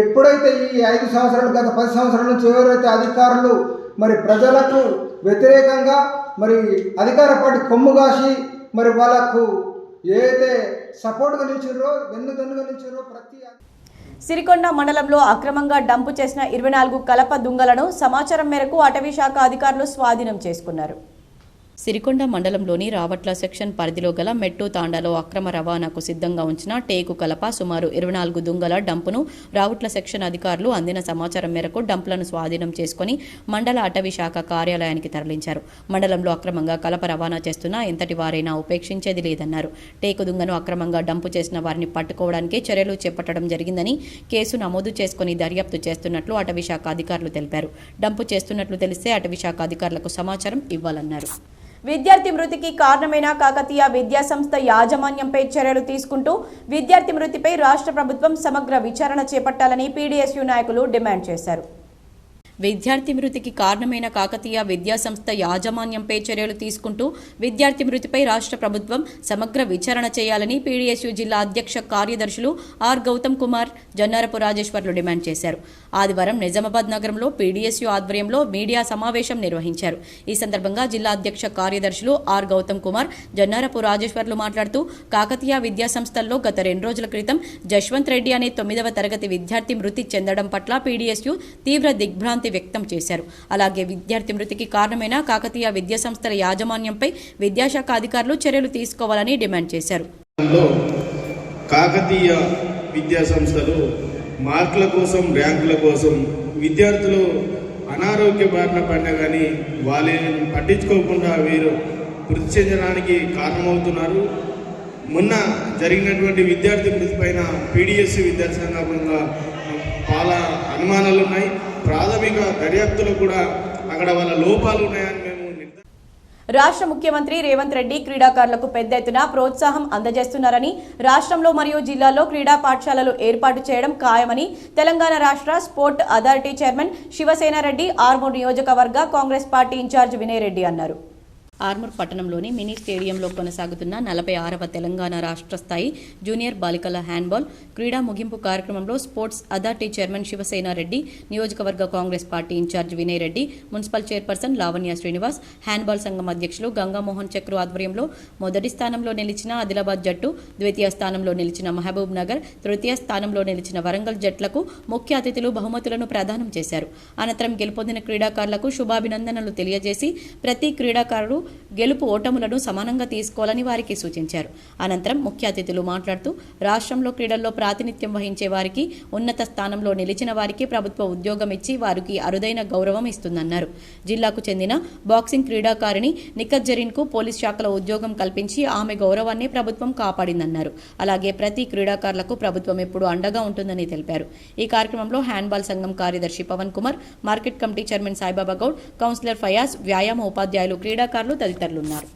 ఎప్పుడైతే ఈ 5 సంవత్సరాలు, గత 10 సంవత్సరాల నుంచి ఎవరైతే అధికారులు మరి ప్రజలకు వ్యతిరేకంగా మరి అధికార పార్టీ కొమ్ము కాసి మరి వాళ్ళకు ఏదైతే సపోర్ట్గా నిలిచారో, వెన్నుదన్నుగా నిలిచారో ప్రతి సిరికొండ మండలంలో అక్రమంగా డంపు చేసిన 24 కలప దుంగలను సమాచారం మేరకు అటవీ శాఖ అధికారులు స్వాధీనం చేసుకున్నారు. సిరికొండ మండలంలోని రావట్ల సెక్షన్ పరిధిలో గల మెట్టు తాండాలో అక్రమ రవాణాకు సిద్ధంగా ఉంచిన టేకు కలప సుమారు 24 దుంగల డంపును రావట్ల సెక్షన్ అధికారులు అందిన సమాచారం మేరకు డంపులను స్వాధీనం చేసుకుని మండల అటవీ శాఖ కార్యాలయానికి తరలించారు. మండలంలో అక్రమంగా కలప రవాణా చేస్తున్నా ఎంతటి వారైనా ఉపేక్షించేది లేదన్నారు. టేకు దుంగను అక్రమంగా డంపు చేసిన వారిని పట్టుకోవడానికి చర్యలు చేపట్టడం జరిగిందని, కేసు నమోదు చేసుకుని దర్యాప్తు చేస్తున్నట్లు అటవీ శాఖ అధికారులు తెలిపారు. డంపు చేస్తున్నట్లు తెలిస్తే అటవీ శాఖ అధికారులకు సమాచారం ఇవ్వాలన్నారు. విద్యార్థి మృతికి కారణమైన కాకతీయ విద్యా సంస్థ యాజమాన్యంపై చర్యలు తీసుకుంటూ విద్యార్థి మృతిపై రాష్ట్ర ప్రభుత్వం సమగ్ర విచారణ చేపట్టాలని పీడీఎస్యూ నాయకులు డిమాండ్ చేశారు. విద్యార్థి మృతికి కారణమైన కాకతీయ విద్యా సంస్థ యాజమాన్యంపై చర్యలు తీసుకుంటూ విద్యార్థి మృతిపై రాష్ట్ర ప్రభుత్వం సమగ్ర విచారణ చేయాలని పీడీఎస్యూ జిల్లా అధ్యక్ష కార్యదర్శులు ఆర్ గౌతమ్ కుమార్, జన్నారపు రాజేశ్వర్లు డిమాండ్ చేశారు. ఆదివారం నిజామాబాద్ నగరంలో పీడీఎస్యూ ఆధ్వర్యంలో మీడియా సమావేశం నిర్వహించారు. ఈ సందర్భంగా జిల్లా అధ్యక్ష కార్యదర్శులు ఆర్ గౌతమ్ కుమార్, జన్నారపు రాజేశ్వర్లు మాట్లాడుతూ కాకతీయ విద్యా సంస్థల్లో గత 2 రోజుల క్రితం జశ్వంత్ రెడ్డి అనే 9వ తరగతి విద్యార్థి మృతి చెందడం పట్ల పీడీఎస్యూ తీవ్ర దిగ్భ్రాంతి వ్యక్తం చేశారు. అలాగే విద్యార్థి మృతికి కారణమైన కాకతీయ విద్యా సంస్థల యాజమాన్యంపై విద్యాశాఖ అధికారులు చర్యలు తీసుకోవాలని డిమాండ్ చేశారు. కాకతీయ విద్యా సంస్థలు మార్కుల కోసం, ర్యాంకుల కోసం విద్యార్థులు అనారోగ్య బారిన పడినా కానీ వాళ్ళని పట్టించుకోకుండా వీరు మృతి చెందడానికి కారణమవుతున్నారు. మొన్న జరిగినటువంటి విద్యార్థి మృతి పైన పీడీఎస్యూ విద్యార్థి సంఘంగా చాలా అనుమానాలు ఉన్నాయి. ప్రాథమిక దర్యాప్తులో కూడా అక్కడ వాళ్ళ లోపాలు ఉన్నాయని మేము. రాష్ట్ర ముఖ్యమంత్రి రేవంత్ రెడ్డి క్రీడాకారులకు పెద్ద ఎత్తున ప్రోత్సాహం అందజేస్తున్నారని, రాష్ట్రంలో మరియు జిల్లాల్లో క్రీడా పాఠశాలలు ఏర్పాటు చేయడం ఖాయమని తెలంగాణ రాష్ట్ర sport authority chairman Shiva Sena Reddy Armoor నియోజకవర్గ కాంగ్రెస్ పార్టీ ఇన్ఛార్జ్ వినయ్ రెడ్డి అన్నారు. ఆర్మూర్ పట్టణంలోని మినీ స్టేడియంలో కొనసాగుతున్న 46వ తెలంగాణ రాష్ట్ర స్థాయి జూనియర్ బాలికల హ్యాండ్బాల్ క్రీడా ముగింపు కార్యక్రమంలో స్పోర్ట్స్ అథారిటీ చైర్మన్ శివసేనారెడ్డి, నియోజకవర్గ Congress party incharge Vinay Reddy, municipal chairperson Lavanya Srinivas, handball సంఘం అధ్యక్షులు గంగామోహన్ చక్రు ఆధ్వర్యంలో మొదటి స్థానంలో నిలిచిన ఆదిలాబాద్ జట్టు, ద్వితీయ స్థానంలో నిలిచిన మహబూబ్ నగర్, తృతీయ స్థానంలో నిలిచిన వరంగల్ జట్లకు ముఖ్య అతిథులు బహుమతులను ప్రదానం చేశారు. అనంతరం గెలుపొందిన క్రీడాకారులకు శుభాభినందనలు తెలియజేసి ప్రతి క్రీడాకారుడు గెలుపు ఓటములను సమానంగా తీసుకోవాలని వారికి సూచించారు. అనంతరం ముఖ్య అతిథులు మాట్లాడుతూ రాష్ట్రంలో క్రీడల్లో ప్రాతినిధ్యం వహించే వారికి, ఉన్నత స్థానంలో నిలిచిన వారికి ప్రభుత్వ ఉద్యోగం ఇచ్చి వారికి అరుదైన గౌరవం ఇస్తుందన్నారు. జిల్లాకు చెందిన బాక్సింగ్ క్రీడాకారిణి నిఖత్ జరీన్కు పోలీస్ శాఖలో ఉద్యోగం కల్పించి ఆమె గౌరవాన్ని ప్రభుత్వం కాపాడిందన్నారు. అలాగే ప్రతి క్రీడాకారులకు ప్రభుత్వం ఎప్పుడూ అండగా ఉంటుందని తెలిపారు. ఈ కార్యక్రమంలో హ్యాండ్బాల్ సంఘం కార్యదర్శి Pavan Kumar, market committee chairman Saibaba Goud, councillor Fayaz, వ్యాయామ ఉపాధ్యాయులు, క్రీడాకారులు తదితరులున్నారు.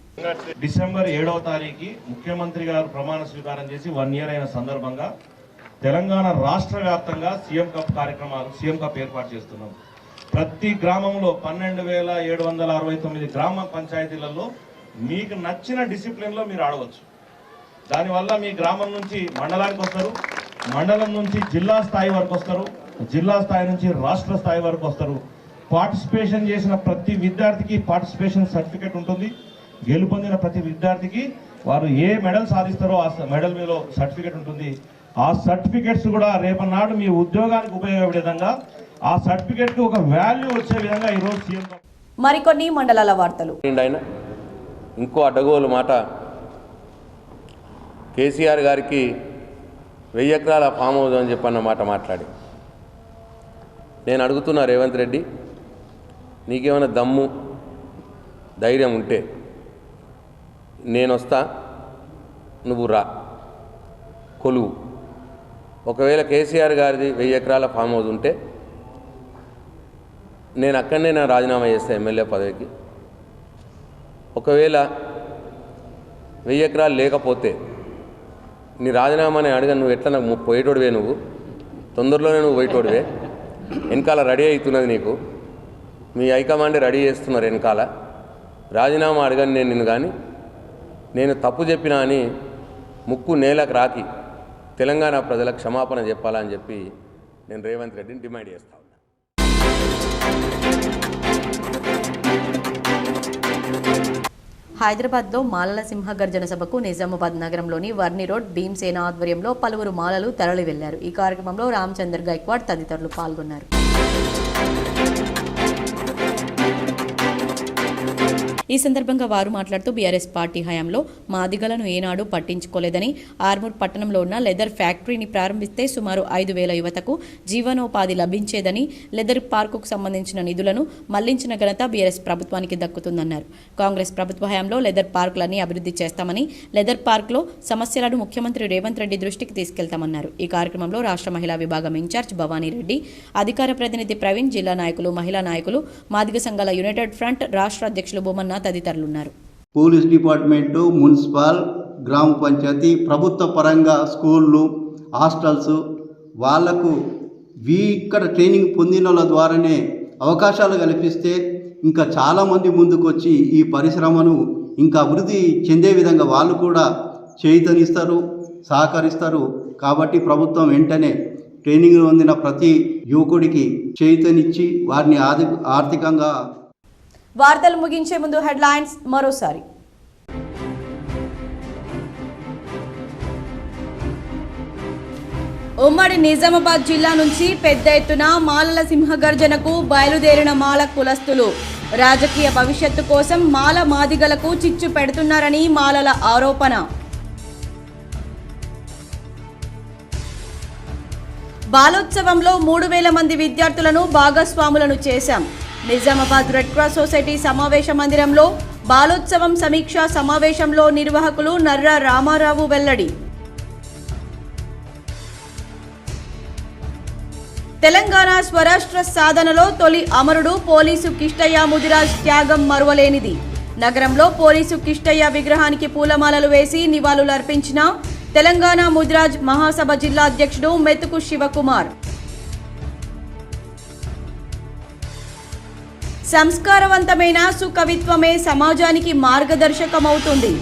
డిసెంబర్ 7వ తారీఖు ముఖ్యమంత్రి గారు ప్రమాణ స్వీకారం చేసి 1 ఇయర్ అయిన సందర్భంగా తెలంగాణ రాష్ట్ర వ్యాప్తంగా సీఎం కప్ ఏర్పాటు చేస్తున్నాం. ప్రతి గ్రామంలో 12,769 గ్రామ పంచాయతీలలో మీకు నచ్చిన డిసిప్లిన్లో మీరు ఆడవచ్చు. దానివల్ల మీ గ్రామం నుంచి మండలానికి వస్తారు, మండలం నుంచి జిల్లా స్థాయి వరకు వస్తారు, జిల్లా స్థాయి నుంచి రాష్ట్ర స్థాయి వరకు వస్తారు. పార్టిసిపేషన్ చేసిన ప్రతి విద్యార్థికి పార్టిసిపేషన్ సర్టిఫికేట్ ఉంటుంది. గెలుపొందిన ప్రతి విద్యార్థికి వారు ఏ మెడల్ సాధిస్తారో ఆ మెడల్ మీద సర్టిఫికేట్ ఉంటుంది. ఆ సర్టిఫికేట్స్ కూడా రేపన్నాడు మీ ఉద్యోగానికి ఉపయోగపడే విధంగా, ఆ సర్టిఫికేట్కి ఒక వాల్యూ వచ్చే విధంగా ఈరోజు సీఎం. మరికొన్ని మండలాల వార్తలు. ఇంకో అడ్డగోలు మాట, కేసీఆర్ గారికి 1000 ఎకరాల ఫామ్ హౌస్ అని చెప్పన్న మాట మాట్లాడి, నేను అడుగుతున్నా రేవంత్ రెడ్డి, నీకేమైనా దమ్ము ధైర్యం ఉంటే నేను వస్తా, నువ్వు రా, కొలువు. ఒకవేళ కేసీఆర్ గారిది 1000 ఎకరాల ఫామ్ హౌస్ ఉంటే నేను అక్కడనే నా రాజీనామా చేస్తాను ఎమ్మెల్యే పదవికి. ఒకవేళ 1000 ఎకరాలు లేకపోతే నీ రాజీనామాని అడగ, నువ్వు ఎట్లా నాకు పోయేటోడివే, నువ్వు తొందరలోనే నువ్వు పోయేటోడివే, వెనకాల రెడీ అవుతున్నది నీకు, మీ హైకమాండ్ రెడీ చేస్తున్నారు వెనకాల, రాజీనామా అడగను నేను నిన్ను. కానీ నేను తప్పు చెప్పినా అని ముక్కు నేలకు రాకి తెలంగాణ ప్రజలకు క్షమాపణ చెప్పాలని చెప్పి నేను రేవంత్ రెడ్డిని డిమాండ్ చేస్తా ఉన్నా. హైదరాబాద్లో మాలల సింహగర్జన సభకు నిజామాబాద్ నగరంలోని వర్ని రోడ్ భీమ్సేన ఆధ్వర్యంలో పలువురు మాలలు తరలి వెళ్లారు. ఈ కార్యక్రమంలో రామచందర్ గైక్వాడ్ తదితరులు పాల్గొన్నారు. ఈ సందర్భంగా వారు మాట్లాడుతూ బీఆర్ఎస్ పార్టీ హయాంలో మాదిగలను ఏనాడు పట్టించుకోలేదని, ఆర్మూర్ పట్టణంలో ఉన్న లెదర్ ఫ్యాక్టరీని ప్రారంభిస్తే సుమారు 5,000 యువతకు జీవనోపాధి లభించేదని, లెదర్ పార్కుకు సంబంధించిన నిధులను మళ్లించిన ఘనత బీఆర్ఎస్ ప్రభుత్వానికి దక్కుతుందన్నారు. కాంగ్రెస్ ప్రభుత్వ హయాంలో లెదర్ పార్కులన్నీ అభివృద్ధి చేస్తామని, లెదర్ పార్క్లో సమస్యలను ముఖ్యమంత్రి రేవంత్ రెడ్డి దృష్టికి తీసుకెళ్తామన్నారు. ఈ కార్యక్రమంలో రాష్ట్ర మహిళా విభాగం ఇన్ఛార్జ్ భవానీ రెడ్డి, అధికార ప్రతినిధి ప్రవీణ్, జిల్లా నాయకులు, మహిళా నాయకులు, మాదిగ సంఘాల యునైటెడ్ ఫ్రంట్ రాష్ట్ర అధ్యక్షులు బొమ్మన్న తదితరులున్నారు. పోలీస్ డిపార్ట్మెంటు, మున్సిపల్, గ్రామ పంచాయతీ, ప్రభుత్వ పరంగా స్కూళ్ళు, హాస్టల్స్ వాళ్లకు ఇక్కడ ట్రైనింగ్ పొందిన వాళ్ళ ద్వారానే అవకాశాలు కల్పిస్తే ఇంకా చాలామంది ముందుకు వచ్చి ఈ పరిశ్రమను ఇంకా అభివృద్ధి చెందే విధంగా వాళ్ళు కూడా చేయూతనిస్తారు, సహకరిస్తారు. కాబట్టి ప్రభుత్వం వెంటనే ట్రైనింగ్ పొందిన ప్రతి యువకుడికి చేయూతనిచ్చి వారిని ఆర్థికంగా. వార్తలు ముగించే ముందు హెడ్లైన్స్ మరోసారి. ఉమ్మడి నిజామాబాద్ జిల్లా నుంచి పెద్ద ఎత్తున మాలల సింహగర్జనకు బయలుదేరిన మాల కులస్తులు. రాజకీయ భవిష్యత్తు కోసం మాల మాదిగలకు చిచ్చు పెడుతున్నారని మాలల ఆరోపణ. బాలోత్సవంలో 3,000 మంది విద్యార్థులను భాగస్వాములను చేశాం. నిజామాబాద్ రెడ్ క్రాస్ సొసైటీ సమావేశ మందిరంలో బాలోత్సవం సమీక్షా సమావేశంలో నిర్వాహకులు నర్రా రామారావు వెల్లడి. తెలంగాణ స్వరాష్ట్ర సాధనలో తొలి అమరుడు పోలీసు కిష్టయ్య ముదిరాజ్ త్యాగం మరువలేనిది. నగరంలో పోలీసు కిష్టయ్య విగ్రహానికి పూలమాలలు వేసి నివాళులర్పించిన తెలంగాణ ముదిరాజ్ మహాసభ జిల్లా అధ్యక్షుడు మెతుకు శివకుమార్. సంస్కారవంతమైన సుకవిత్వమే సమాజానికి మార్గదర్శకమవుతుంది.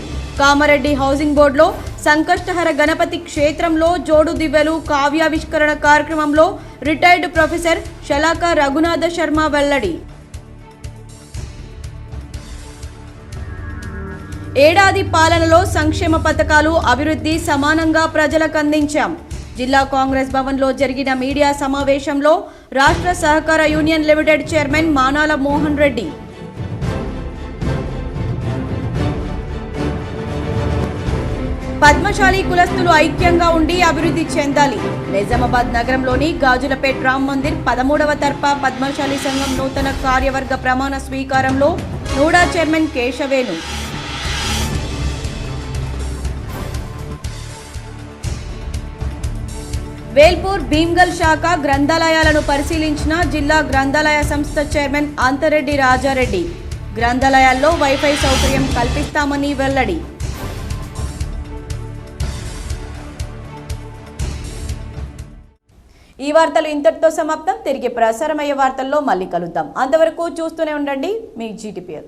కామారెడ్డి హౌసింగ్ బోర్డులో సంకష్టహర గణపతి క్షేత్రంలో జోడు దివ్యలు కావ్యావిష్కరణ కార్యక్రమంలో రిటైర్డ్ ప్రొఫెసర్ శలాక రఘునాథ శర్మ వెల్లడి. ఏడాది పాలనలో సంక్షేమ పథకాలు, అభివృద్ధి సమానంగా ప్రజలకు అందించాం. జిల్లా కాంగ్రెస్ భవన్లో జరిగిన మీడియా సమావేశంలో రాష్ట్ర సహకార union limited chairman Manala Mohan Reddy. Padmashali కులస్తులు ఐక్యంగా ఉండి అభివృద్ధి చెందాలి. నిజామాబాద్ నగరంలోని గాజులపేట్ రామ్ మందిర్ 13వ తర్ప పద్మశాలి సంఘం నూతన కార్యవర్గ ప్రమాణ స్వీకారంలో నూడా చైర్మన్ కేశవేను. వేల్పూర్ భీమ్గల్ శాఖ గ్రంథాలయాలను పరిశీలించిన జిల్లా గ్రంథాలయ సంస్థ చైర్మన్ అంతరెడ్డి రాజారెడ్డి. గ్రంథాలయాల్లో వైఫై సౌకర్యం కల్పిస్తామని వెల్లడి. ఈ వార్తలు ఇంతటితో సమాప్తం. తిరిగి ప్రసారమయ్యే వార్తల్లో మళ్ళీ కలుద్దాం. అంతవరకు చూస్తూనే ఉండండి మీ GTPL.